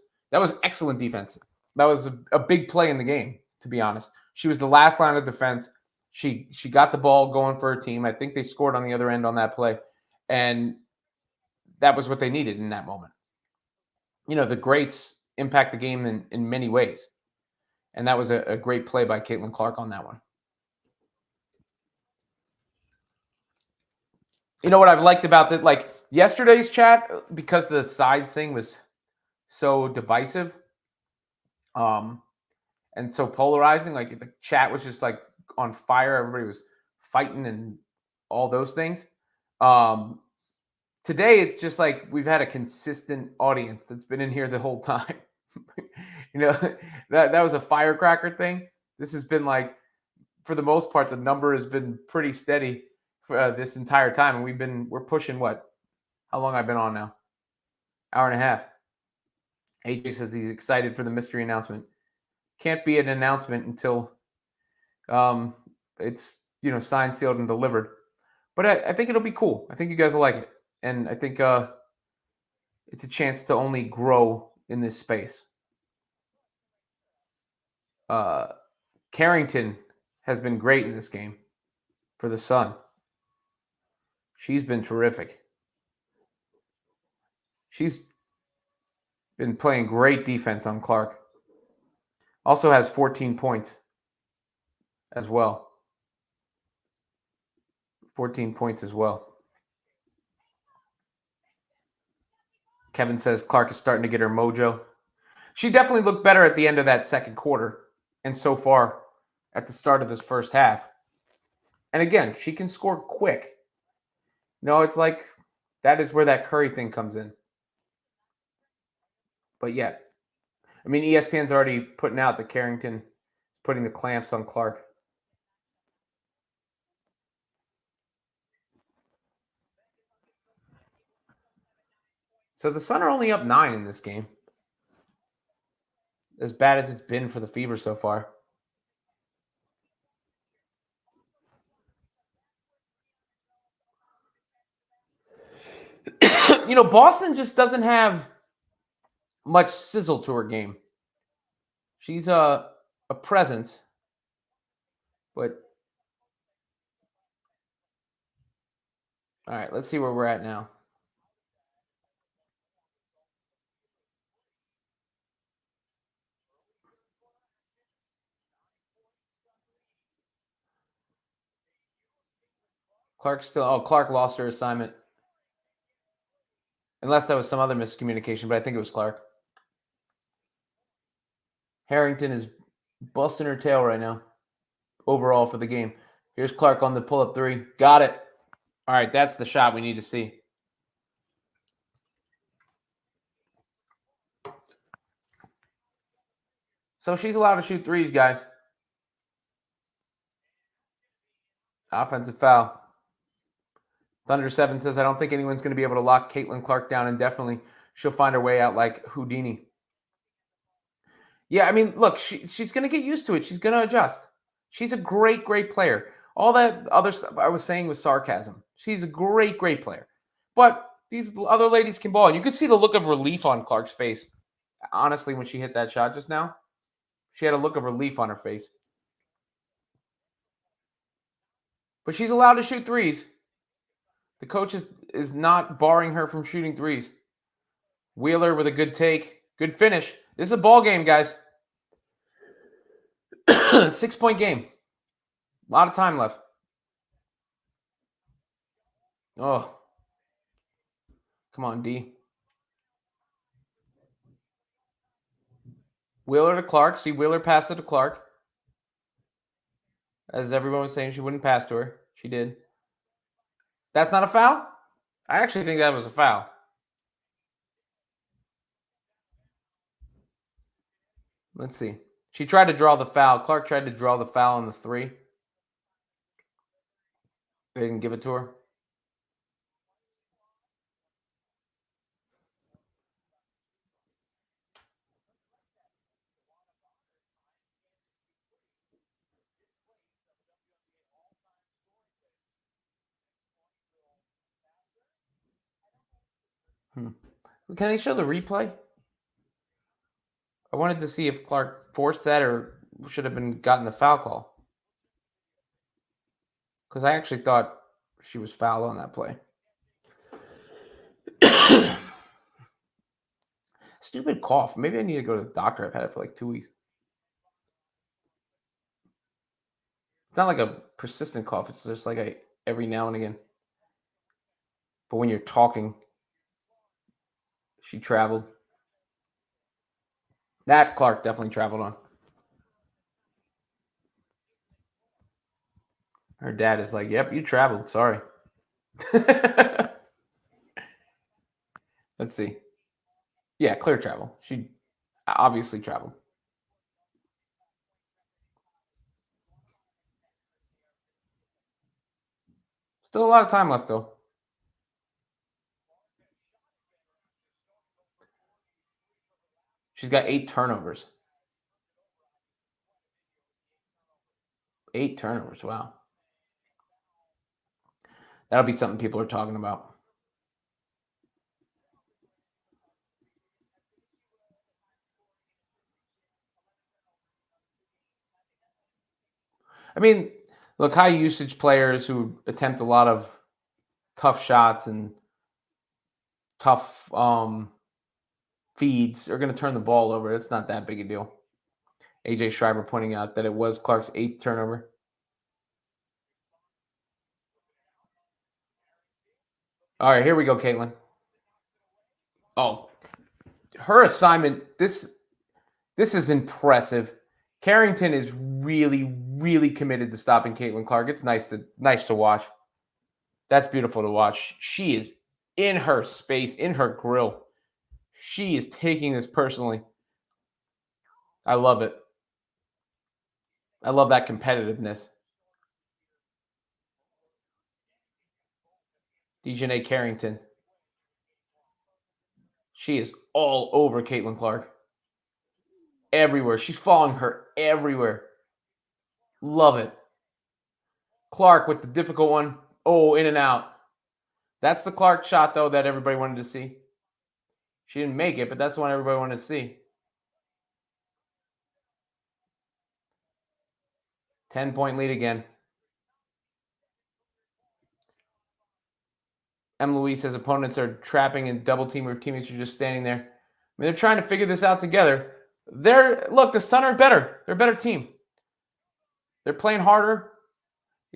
excellent defense. That was a big play in the game to be honest. She was the last line of defense. She got the ball going for her team. I think they scored on the other end on that play. And that was what they needed in that moment. The greats impact the game in many ways. And that was a great play by Caitlin Clark on that one. You know what I've liked about that? Like yesterday's chat, because the sides thing was so divisive and so polarizing, like the chat was just like on fire. Everybody was fighting and all those things. Today, it's just like we've had a consistent audience that's been in here the whole time. That was a firecracker thing. This has been like, for the most part, the number has been pretty steady for this entire time. And we're pushing what? How long I've been on now? Hour and a half. AJ says he's excited for the mystery announcement. Can't be an announcement until it's signed, sealed, and delivered. But I think it'll be cool. I think you guys will like it. And I think it's a chance to only grow in this space. Carrington has been great in this game for the Sun. She's been terrific. She's been playing great defense on Clark. Also has 14 points as well. 14 points as well. Kevin says Clark is starting to get her mojo. She definitely looked better at the end of that second quarter and so far at the start of this first half. And again, she can score quick. It's like that is where that Curry thing comes in. But yet, ESPN's already putting out that Carrington putting the clamps on Clark. So the Sun are only up 9 in this game. As bad as it's been for the Fever so far. Boston just doesn't have much sizzle to her game. She's a presence, but all right, let's see where we're at now. Clark lost her assignment. Unless that was some other miscommunication, but I think it was Clark. Harrington is busting her tail right now, overall for the game. Here's Clark on the pull-up three. Got it. All right, that's the shot we need to see. So she's allowed to shoot threes, guys. Offensive foul. Thunder 7 says, I don't think anyone's going to be able to lock Caitlin Clark down indefinitely. She'll find her way out like Houdini. Yeah, look, she's going to get used to it. She's going to adjust. She's a great, great player. All that other stuff I was saying was sarcasm. She's a great, great player. But these other ladies can ball. And you could see the look of relief on Clark's face. Honestly, when she hit that shot just now, she had a look of relief on her face. But she's allowed to shoot threes. The coach is not barring her from shooting threes. Wheeler with a good take. Good finish. This is a ball game, guys. 6-point game. A lot of time left. Oh. Come on, D. Wheeler to Clark. See, Wheeler passed it to Clark. As everyone was saying, she wouldn't pass to her. She did. That's not a foul? I actually think that was a foul. Let's see. She tried to draw the foul. Clark tried to draw the foul on the three. They didn't give it to her. Can they show the replay? I wanted to see if Clark forced that or should have been gotten the foul call. Because I actually thought she was fouled on that play. Stupid cough. Maybe I need to go to the doctor. I've had it for like 2 weeks. It's not like a persistent cough. It's just like every now and again. But when you're talking, she traveled. That Clark definitely traveled on. Her dad is like, yep, you traveled. Sorry. Let's see. Yeah, clear travel. She obviously traveled. Still a lot of time left, though. She's got 8 turnovers. 8 turnovers. Wow. That'll be something people are talking about. I mean, look, high usage players who attempt a lot of tough shots and tough feeds are going to turn the ball over. It's not that big a deal. AJ Schreiber pointing out that it was Clark's 8th turnover. All right, here we go, Caitlin. Oh, her assignment. This is impressive. Carrington is really, really committed to stopping Caitlin Clark. It's nice to watch. That's beautiful to watch. She is in her space, in her grill. She is taking this personally. I love it. I love that competitiveness. Dejanay Carrington. She is all over Caitlin Clark. Everywhere. She's following her everywhere. Love it. Clark with the difficult one. Oh, in and out. That's the Clark shot, though, that everybody wanted to see. She didn't make it, but that's the one everybody wanted to see. 10-point lead again. M. Louise says opponents are trapping and double team or teammates are just standing there. I mean, they're trying to figure this out together. Look, the Sun are better. They're a better team. They're playing harder.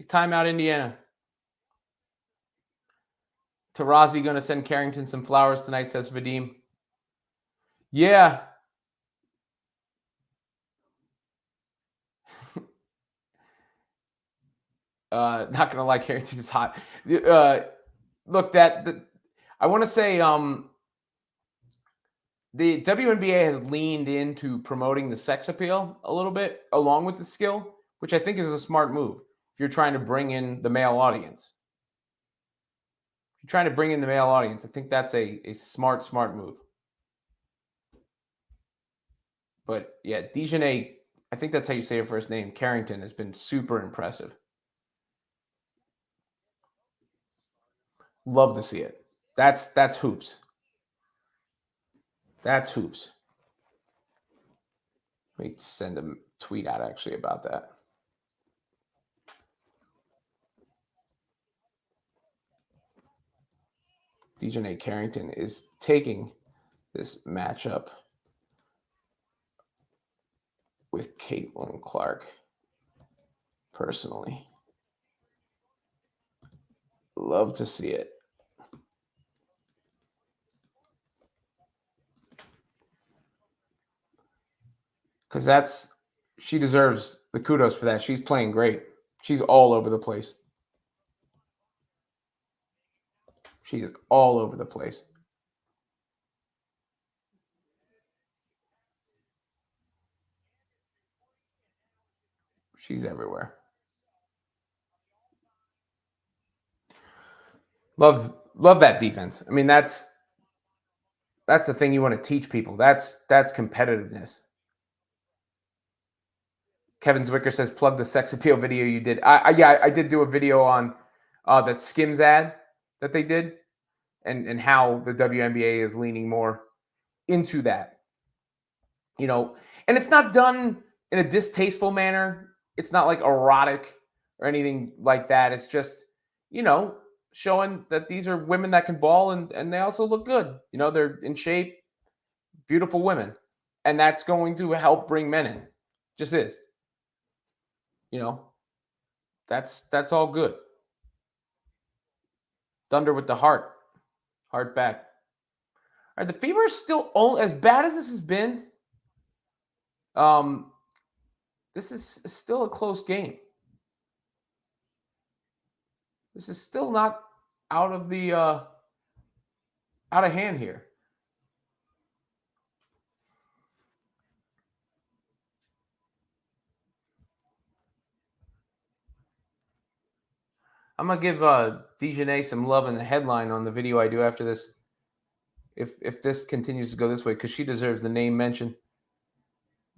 Timeout, Indiana. Tarazi going to send Carrington some flowers tonight, says Vadim. Yeah. Not going to lie, Carrington is hot. Look, I want to say the WNBA has leaned into promoting the sex appeal a little bit along with the skill, which I think is a smart move if you're trying to bring in the male audience. If you're trying to bring in the male audience, I think that's a smart move. But yeah, Dejanay, I think that's how you say her first name, Carrington, has been super impressive. Love to see it. That's hoops. That's hoops. Let me send a tweet out actually about that. Dejanay Carrington is taking this matchup with Caitlin Clark personally. Love to see it. Because she deserves the kudos for that. She's playing great. She's all over the place. She is all over the place. She's everywhere. Love that defense. I mean, that's the thing you want to teach people. That's competitiveness. Kevin Zwicker says, plug the sex appeal video you did. I did do a video on that Skims ad that they did and how the WNBA is leaning more into that. You know, and it's not done in a distasteful manner. It's not like erotic or anything like that. It's just, showing that these are women that can ball and they also look good. They're in shape, beautiful women. And that's going to help bring men in. Just is. That's all good. Thunder with the heart. Heart back. All right, the Fever is still as bad as this has been. This is still a close game. This is still not out of hand here. I'm gonna give Dejanay some love in the headline on the video I do after this. If this continues to go this way, because she deserves the name mention.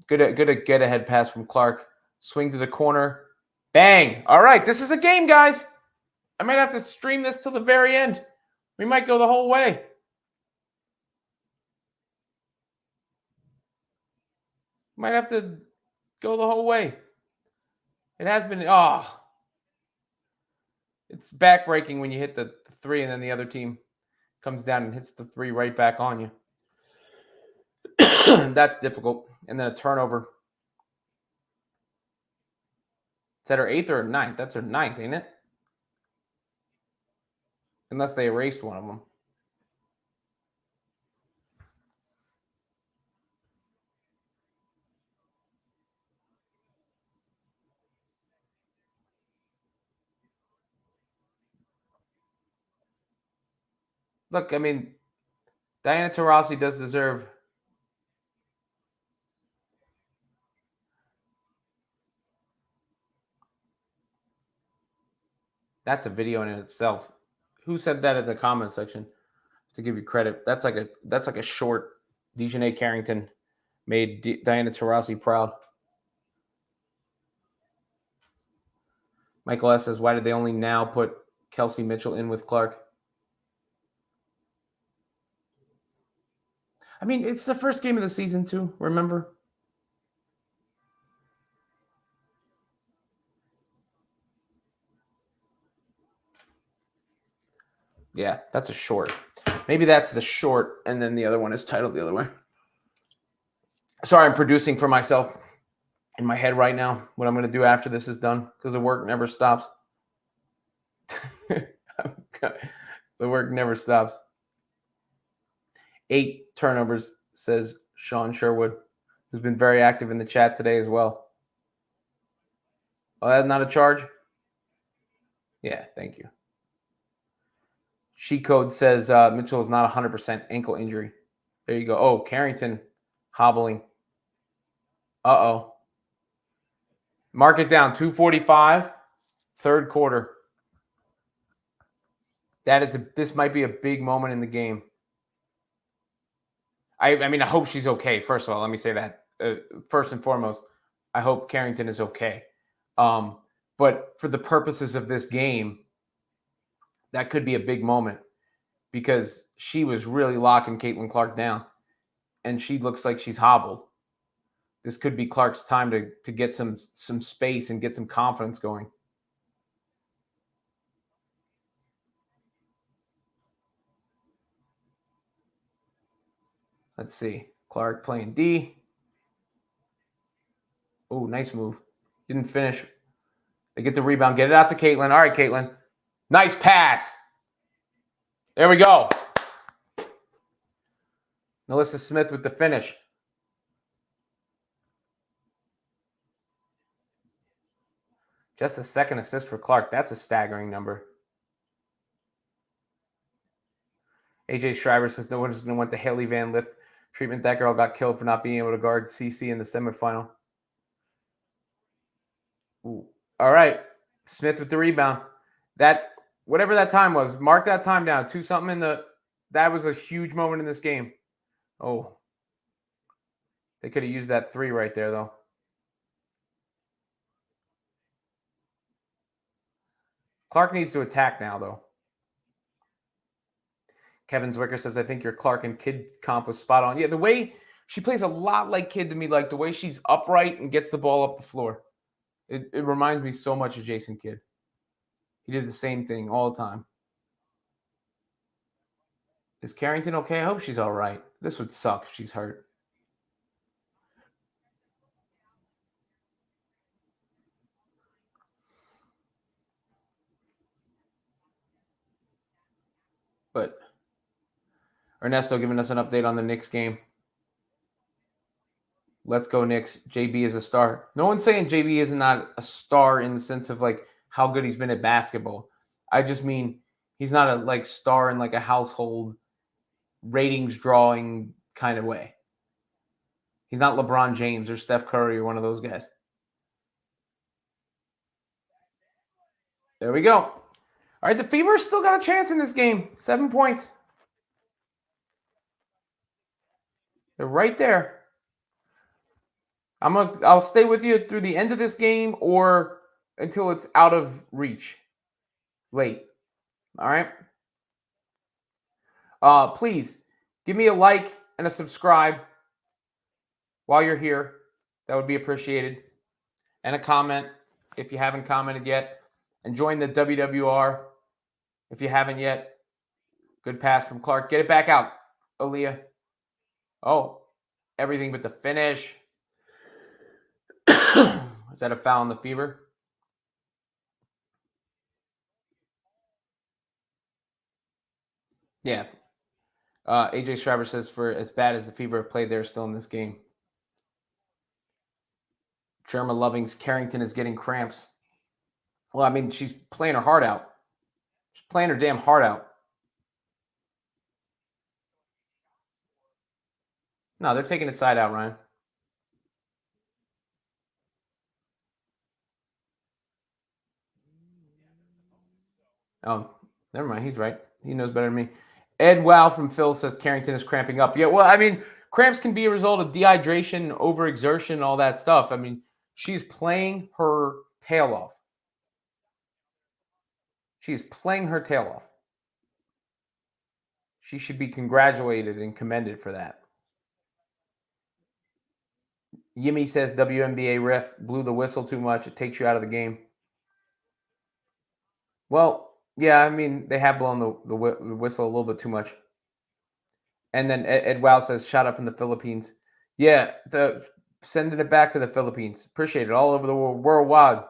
Good get ahead pass from Clark. Swing to the corner. Bang! All right, this is a game, guys. I might have to stream this till the very end. We might go the whole way. Might have to go the whole way. It has been. It's backbreaking when you hit the 3 and then the other team comes down and hits the 3 right back on you. That's difficult. And then a turnover. Is that her 8th or 9th? That's her 9th, ain't it? Unless they erased one of them. Look, I mean, Diana Taurasi does deserve. That's a video in itself. Who said that in the comment section? To give you credit, that's like a short. Dejanay Carrington made Diana Taurasi proud. Michael S. says, why did they only now put Kelsey Mitchell in with Clark? I mean, it's the first game of the season too, remember? Yeah, that's a short. Maybe that's the short, and then the other one is titled the other way. Sorry, I'm producing for myself in my head right now what I'm going to do after this is done, because the work never stops. The work never stops. 8 turnovers, says Sean Sherwood, who's been very active in the chat today as well. Oh, that's not a charge? Yeah, thank you. She Code says Mitchell is not 100% ankle injury. There you go. Oh, Carrington hobbling. Uh-oh. Mark it down. 2:45, third quarter. This might be a big moment in the game. I mean, I hope she's okay. First of all, let me say that. First and foremost, I hope Carrington is okay. But for the purposes of this game, that could be a big moment because she was really locking Caitlin Clark down, and she looks like she's hobbled. This could be Clark's time to get some space and get some confidence going. Let's see. Clark playing D. Oh, nice move. Didn't finish. They get the rebound. Get it out to Caitlin. All right, Caitlin. Nice pass. There we go. Melissa Smith with the finish. Just a second assist for Clark. That's a staggering number. AJ Schreiber says no one is going to want the Haley Van Lith treatment. That girl got killed for not being able to guard CC in the semifinal. Ooh. All right. Smith with the rebound. Whatever that time was, mark that time down. 2-something that was a huge moment in this game. Oh. They could have used that 3 right there, though. Clark needs to attack now, though. Kevin Zwicker says, I think your Clark and Kid comp was spot on. Yeah, the way She plays a lot like Kid to me, like the way she's upright and gets the ball up the floor. It reminds me so much of Jason Kidd. He did the same thing all the time. Is Carrington okay? I hope she's all right. This would suck if she's hurt. But Ernesto giving us an update on the Knicks game. Let's go Knicks. JB is a star. No one's saying JB is not a star in the sense of like how good he's been at basketball. I just mean he's not a like star in like a household ratings drawing kind of way. He's not LeBron James or Steph Curry or one of those guys. There we go. All right, the Fever still got a chance in this game. 7 points. They're right there. I'll stay with you through the end of this game or until it's out of reach. Late. All right. Please give me a like and a subscribe while you're here. That would be appreciated. And a comment if you haven't commented yet. And join the WWR if you haven't yet. Good pass from Clark. Get it back out, Aaliyah. Oh, everything but the finish. Is that a foul on the Fever? Yeah. AJ Schreiber says for as bad as the Fever have played, they're still in this game. Germa Lovings Carrington is getting cramps. Well, I mean, she's playing her heart out. She's playing her damn heart out. No, they're taking it side out, Ryan. Oh, never mind. He's right. He knows better than me. Ed Wow from Phil says Carrington is cramping up. Yeah, well, I mean, cramps can be a result of dehydration, overexertion, all that stuff. I mean, she's playing her tail off. She's playing her tail off. She should be congratulated and commended for that. Yimmy says WNBA ref blew the whistle too much. It takes you out of the game. Well, yeah, I mean, they have blown the whistle a little bit too much. And then Ed Wow says, shot up from the Philippines. Yeah, sending it back to the Philippines. Appreciate it. All over the world, worldwide.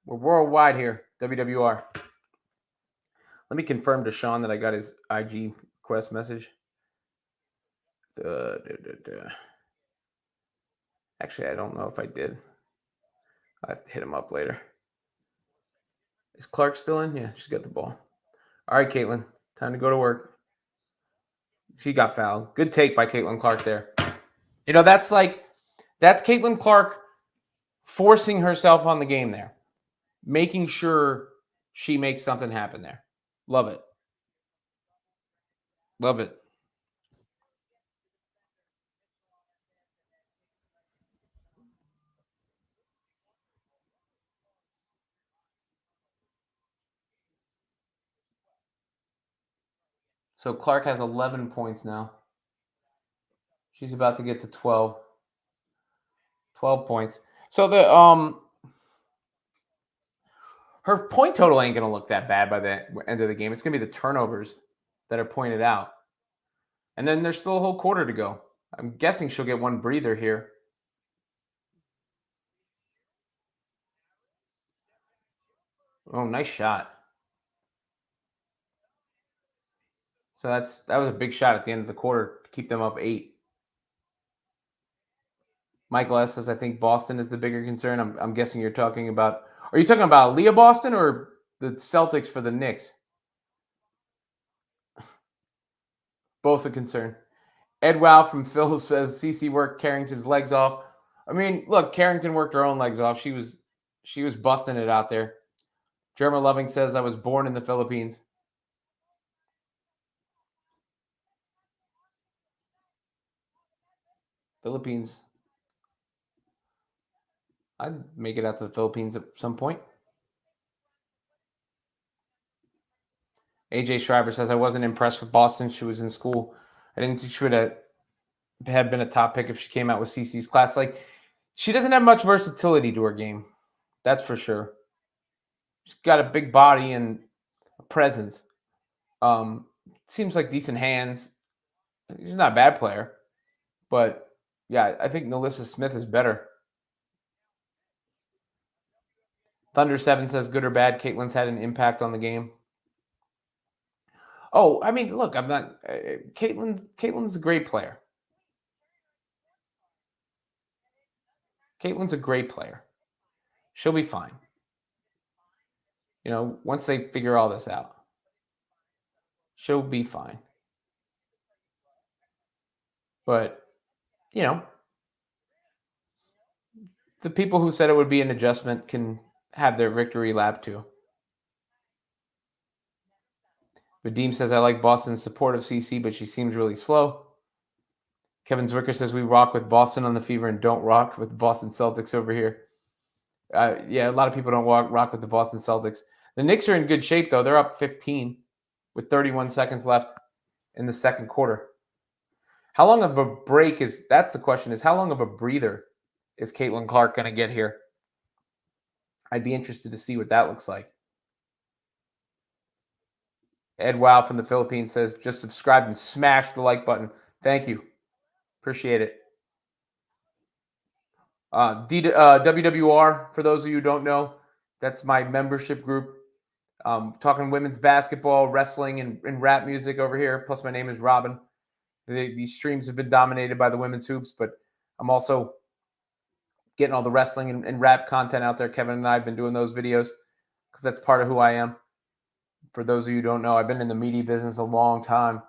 We're worldwide here, WWR. Let me confirm to Sean that I got his IG quest message. Actually, I don't know if I did. I have to hit him up later. Is Clark still in? Yeah, she's got the ball. All right, Caitlin, time to go to work. She got fouled. Good take by Caitlin Clark there. You know, that's Caitlin Clark forcing herself on the game there, making sure she makes something happen there. Love it. Love it. So Clark has 11 points now. She's about to get to 12. 12 points. So her point total ain't going to look that bad by the end of the game. It's going to be the turnovers that are pointed out. And then there's still a whole quarter to go. I'm guessing she'll get one breather here. Oh, nice shot. So that was a big shot at the end of the quarter to keep them up 8. Michael S. says, I think Boston is the bigger concern. I'm guessing you're talking about – are you talking about Leah Boston or the Celtics for the Knicks? Both a concern. Ed Wow from Phil says, CC worked Carrington's legs off. I mean, look, Carrington worked her own legs off. She was busting it out there. Germa Loving says, I was born in the Philippines. Philippines. I'd make it out to the Philippines at some point. AJ Schreiber says, I wasn't impressed with Boston. She was in school. I didn't think she would have had been a top pick if she came out with CC's class. Like, she doesn't have much versatility to her game. That's for sure. She's got a big body and a presence. Seems like decent hands. She's not a bad player. But, yeah, I think NaLyssa Smith is better. Thunder7 says, good or bad, Caitlin's had an impact on the game. Oh, I mean, look, I'm not Caitlin's a great player. Caitlin's a great player. She'll be fine. You know, once they figure all this out, she'll be fine. But, you know, the people who said it would be an adjustment can have their victory lap too. Vadim says, I like Boston's support of CC, but she seems really slow. Kevin Zwicker says, we rock with Boston on the Fever and don't rock with the Boston Celtics over here. Yeah, a lot of people don't rock with the Boston Celtics. The Knicks are in good shape, though. They're up 15 with 31 seconds left in the second quarter. How long of a break that's the question, is how long of a breather is Caitlin Clark going to get here? I'd be interested to see what that looks like. Ed Wow from the Philippines says, just subscribe and smash the like button. Thank you. Appreciate it. WWR, for those of you who don't know, that's my membership group. Talking women's basketball, wrestling, and rap music over here. Plus, my name is Robin. These streams have been dominated by the women's hoops, but I'm also getting all the wrestling and rap content out there. Kevin and I have been doing those videos because that's part of who I am. For those of you who don't know, I've been in the media business a long time.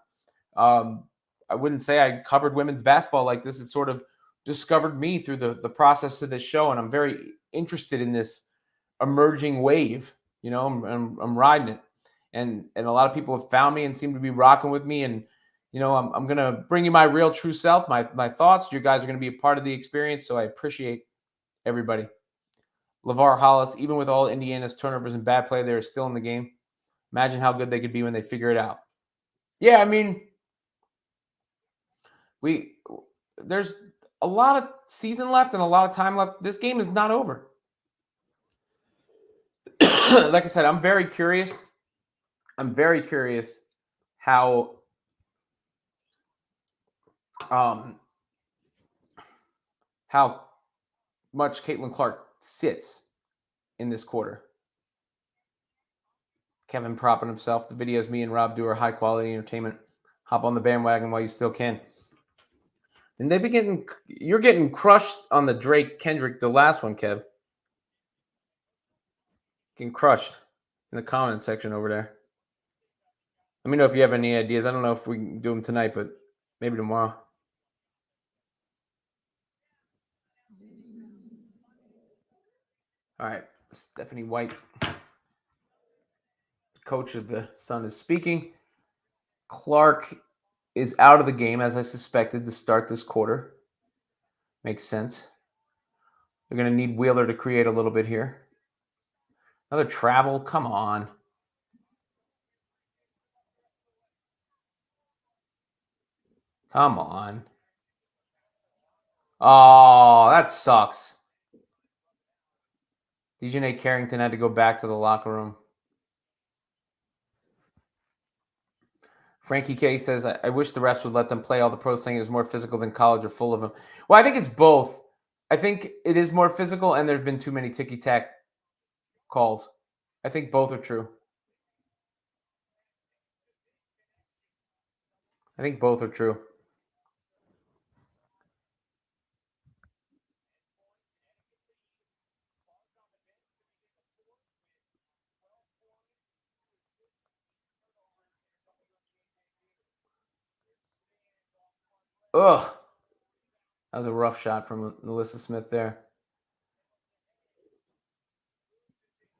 I wouldn't say I covered women's basketball like this. It sort of discovered me through the process of this show, and I'm very interested in this emerging wave. You know, I'm riding it, and a lot of people have found me and seem to be rocking with me. And you know, I'm gonna bring you my real, true self, my thoughts. You guys are gonna be a part of the experience, so I appreciate everybody. LeVar Hollis, even with all Indiana's turnovers and bad play, they're still in the game. Imagine how good they could be when they figure it out. Yeah, I mean, there's a lot of season left and a lot of time left. This game is not over. Like I said, I'm very curious. I'm very curious how much Caitlin Clark sits in this quarter. Kevin propping himself. The videos me and Rob do are high quality entertainment. Hop on the bandwagon while you still can. And you're getting crushed on the Drake Kendrick, the last one, Kev. Getting crushed in the comment section over there. Let me know if you have any ideas. I don't know if we can do them tonight, but maybe tomorrow. All right, Stephanie White, coach of the Sun, is speaking. Clark is out of the game, as I suspected, to start this quarter. Makes sense. They're going to need Wheeler to create a little bit here. Another travel. Come on. Come on. Oh, that sucks. DeJounte Carrington had to go back to the locker room. Frankie K says, I wish the refs would let them play all the pros, saying it was more physical than college or full of them. Well, I think it's both. I think it is more physical, and there have been too many ticky-tack calls. I think both are true. I think both are true. Ugh. That was a rough shot from NaLyssa Smith there.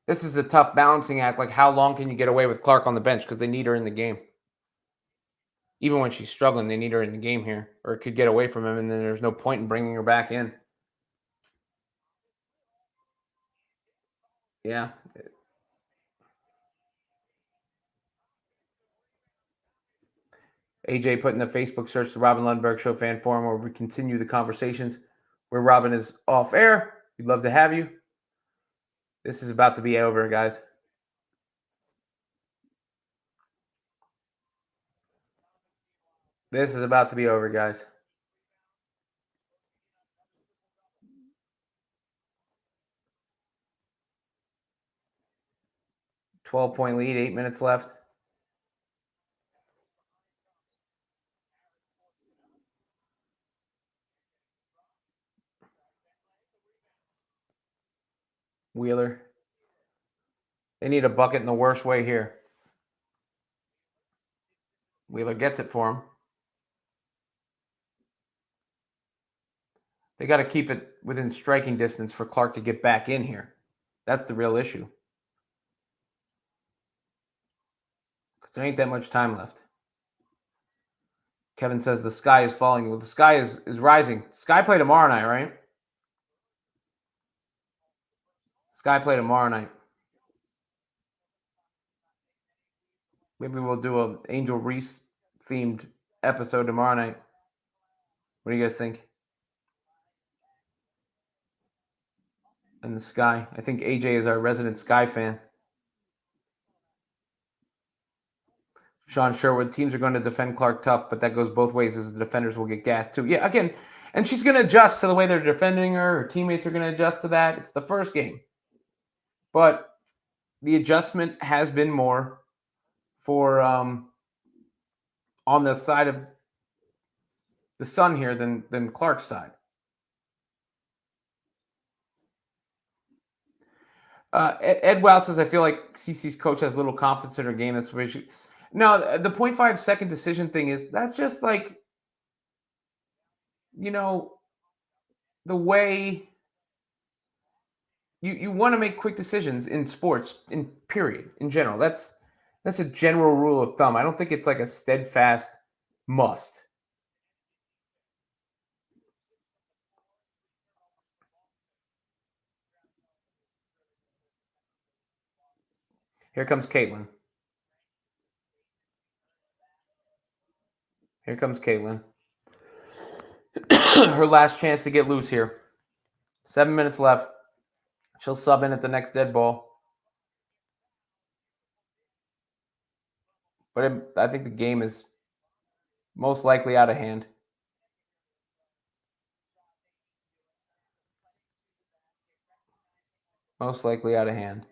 This is the tough balancing act. Like, how long can you get away with Clark on the bench? Because they need her in the game. Even when she's struggling, they need her in the game here. Or it could get away from him, and then there's no point in bringing her back in. Yeah. AJ put in the Facebook search the Robin Lundberg Show fan forum where we continue the conversations. Where Robin is off air. We'd love to have you. This is about to be over, guys. This is about to be over, guys. $12-point lead, 8 minutes left. Wheeler. They need a bucket in the worst way here. Wheeler gets it for him. They got to keep it within striking distance for Clark to get back in here. That's the real issue. Because there ain't that much time left. Kevin says the sky is falling. Well, the sky is rising. Sky play tomorrow night, right? Sky play tomorrow night. Maybe we'll do an Angel Reese themed episode tomorrow night. What do you guys think? And the Sky. I think AJ is our resident Sky fan. Sean Sherwood, teams are going to defend Clark tough, but that goes both ways as the defenders will get gassed too. Yeah, again, and she's going to adjust to the way they're defending her. Her teammates are going to adjust to that. It's the first game. But the adjustment has been more for on the side of the Sun here than Clark's side. Ed Wow says, I feel like CC's coach has little confidence in her game. That's where she... No, the 0.5 second decision thing that's just like, the way you want to make quick decisions in sports, in general. That's a general rule of thumb. I don't think it's like a steadfast must. Here comes Caitlin. Here comes Caitlin. Her last chance to get loose here. 7 minutes left. She'll sub in at the next dead ball. But I think the game is most likely out of hand. Most likely out of hand.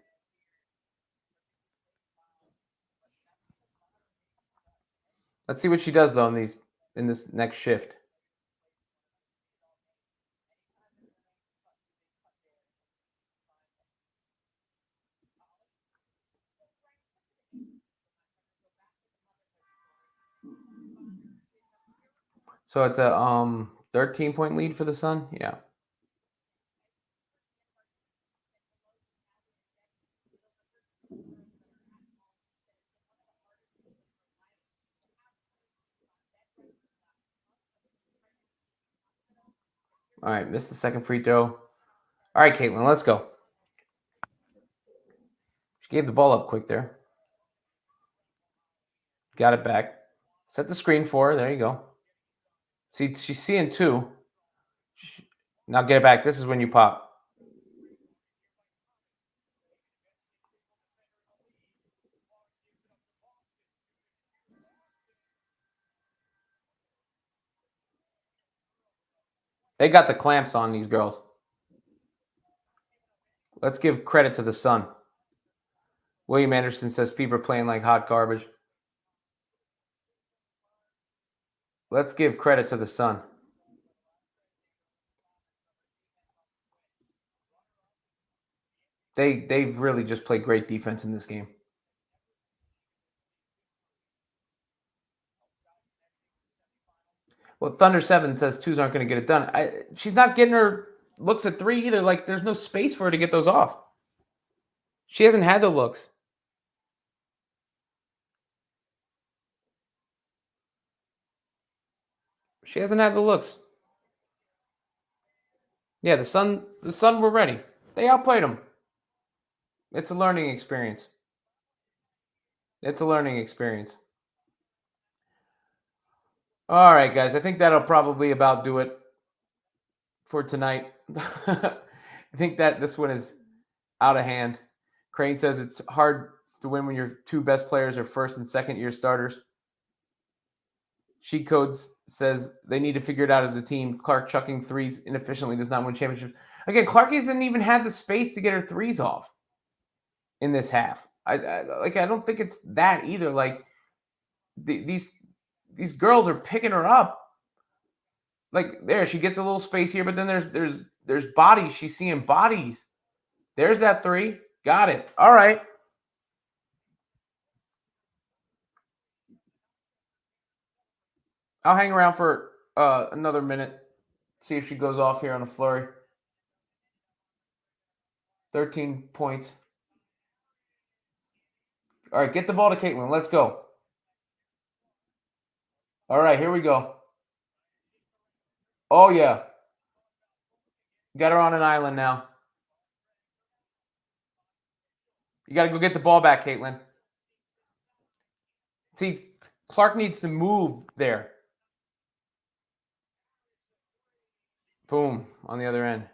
Let's see what she does though in this next shift. So it's a 13-point lead for the Sun? Yeah. All right, missed the second free throw. All right, Caitlin, let's go. She gave the ball up quick there. Got it back. Set the screen for her. There you go. See, she's seeing two. Now get it back. This is when you pop. They got the clamps on these girls. Let's give credit to the Sun. William Anderson says Fever playing like hot garbage. Let's give credit to the Sun. They've really just played great defense in this game. Well, Thunder 7 says twos aren't going to get it done. She's not getting her looks at three either. Like, there's no space for her to get those off. She hasn't had the looks. She hasn't had the looks. Yeah, the Sun were ready. They outplayed them. It's a learning experience. It's a learning experience. All right, guys. I think that'll probably about do it for tonight. I think that this one is out of hand. Crane says it's hard to win when your two best players are first and second year starters. Sheet Codes says they need to figure it out as a team. Clark chucking threes inefficiently does not win championships. Again, Clark hasn't even had the space to get her threes off in this half. I don't think it's that either. Like these girls are picking her up. Like there, she gets a little space here, but then there's bodies. She's seeing bodies. There's that three. Got it. All right. I'll hang around for another minute. See if she goes off here on a flurry. 13 points. All right, get the ball to Caitlin. Let's go. All right, here we go. Oh, yeah. Got her on an island now. You got to go get the ball back, Caitlin. See, Clark needs to move there. Boom, on the other end.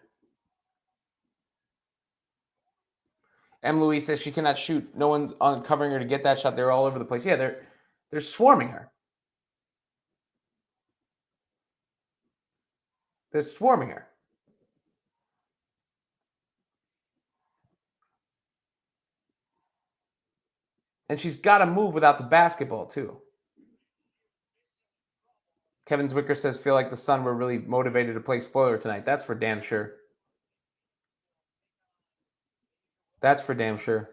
M. Louise says she cannot shoot. No one's covering her to get that shot. They're all over the place. Yeah, they're swarming her. They're swarming her. And she's got to move without the basketball, too. Kevin Zwicker says, feel like the Sun were really motivated to play spoiler tonight. That's for damn sure. That's for damn sure.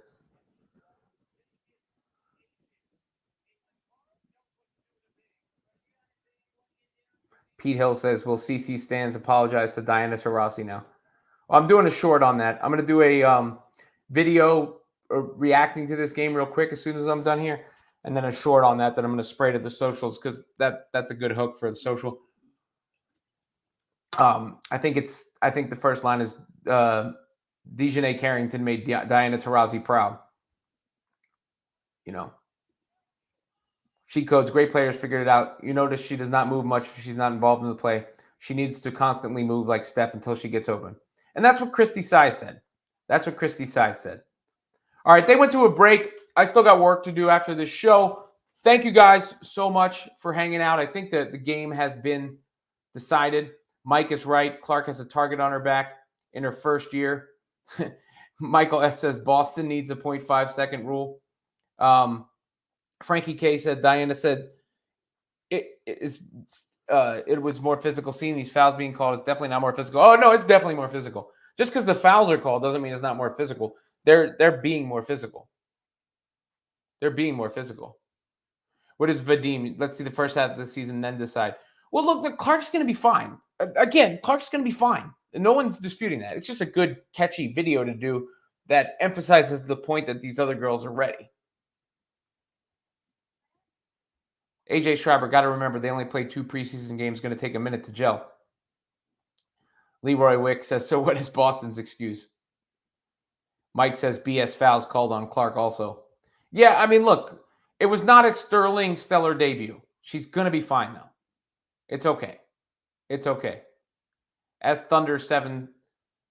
Pete Hill says, will CC Stans apologize to Diana Taurasi now? Well, I'm doing a short on that. I'm going to do a video reacting to this game real quick as soon as I'm done here. And then a short on that I'm going to spray to the socials because that's a good hook for the social. I think the first line is Dejanay Carrington made Diana Taurasi proud. You know. She codes, great players figured it out. You notice she does not move much if she's not involved in the play. She needs to constantly move like Steph until she gets open. And that's what Christy Size said. All right, they went to a break. I still got work to do after this show. Thank you guys so much for hanging out. I think that the game has been decided. Mike is right. Clark has a target on her back in her first year. Michael S. says Boston needs a 0.5 second rule. Frankie K said, Diana said, it was more physical. Seeing these fouls being called is definitely not more physical. Oh, no, it's definitely more physical. Just because the fouls are called doesn't mean it's not more physical. They're being more physical. What is Vadim? Let's see the first half of the season, then decide. Well, look, Clark's going to be fine. Again, Clark's going to be fine. And no one's disputing that. It's just a good, catchy video to do that emphasizes the point that these other girls are ready. AJ Schreiber, got to remember, they only played 2 preseason games. Going to take a minute to gel. Leroy Wick says, so what is Boston's excuse? Mike says BS fouls called on Clark also. Yeah, I mean, look, it was not a sterling, stellar debut. She's going to be fine, though. It's okay. As Thunder7,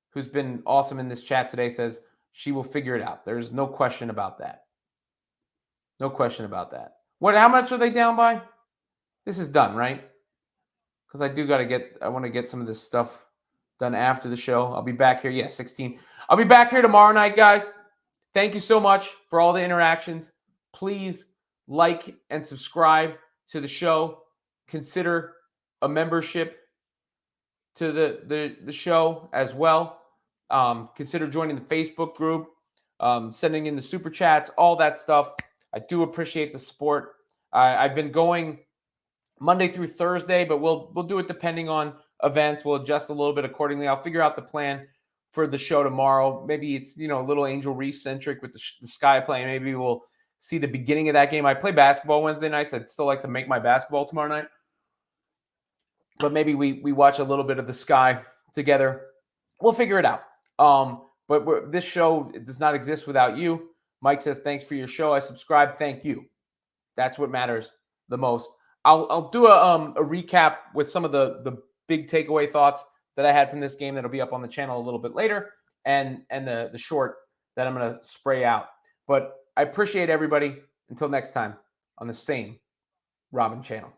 who's been awesome in this chat today, says she will figure it out. There's no question about that. How much are they down by? This is done, right? Because I want to get some of this stuff done after the show. I'll be back here. Yeah, 16. I'll be back here tomorrow night, guys. Thank you so much for all the interactions. Please like and subscribe to the show. Consider a membership to the show as well. Consider joining the Facebook group, sending in the super chats, all that stuff. I do appreciate the support. I've been going Monday through Thursday, but we'll do it depending on events. We'll adjust a little bit accordingly. I'll figure out the plan for the show tomorrow. Maybe it's, a little Angel Reese centric with the Sky playing. Maybe we'll see the beginning of that game. I play basketball Wednesday nights. I'd still like to make my basketball tomorrow night. But maybe we watch a little bit of the Sky together. We'll figure it out. But this show does not exist without you. Mike says, thanks for your show. I subscribe. Thank you. That's what matters the most. I'll do a recap with some of the big takeaway thoughts that I had from this game that'll be up on the channel a little bit later, and the short that I'm going to spray out. But I appreciate everybody. Until next time on the same Robin channel.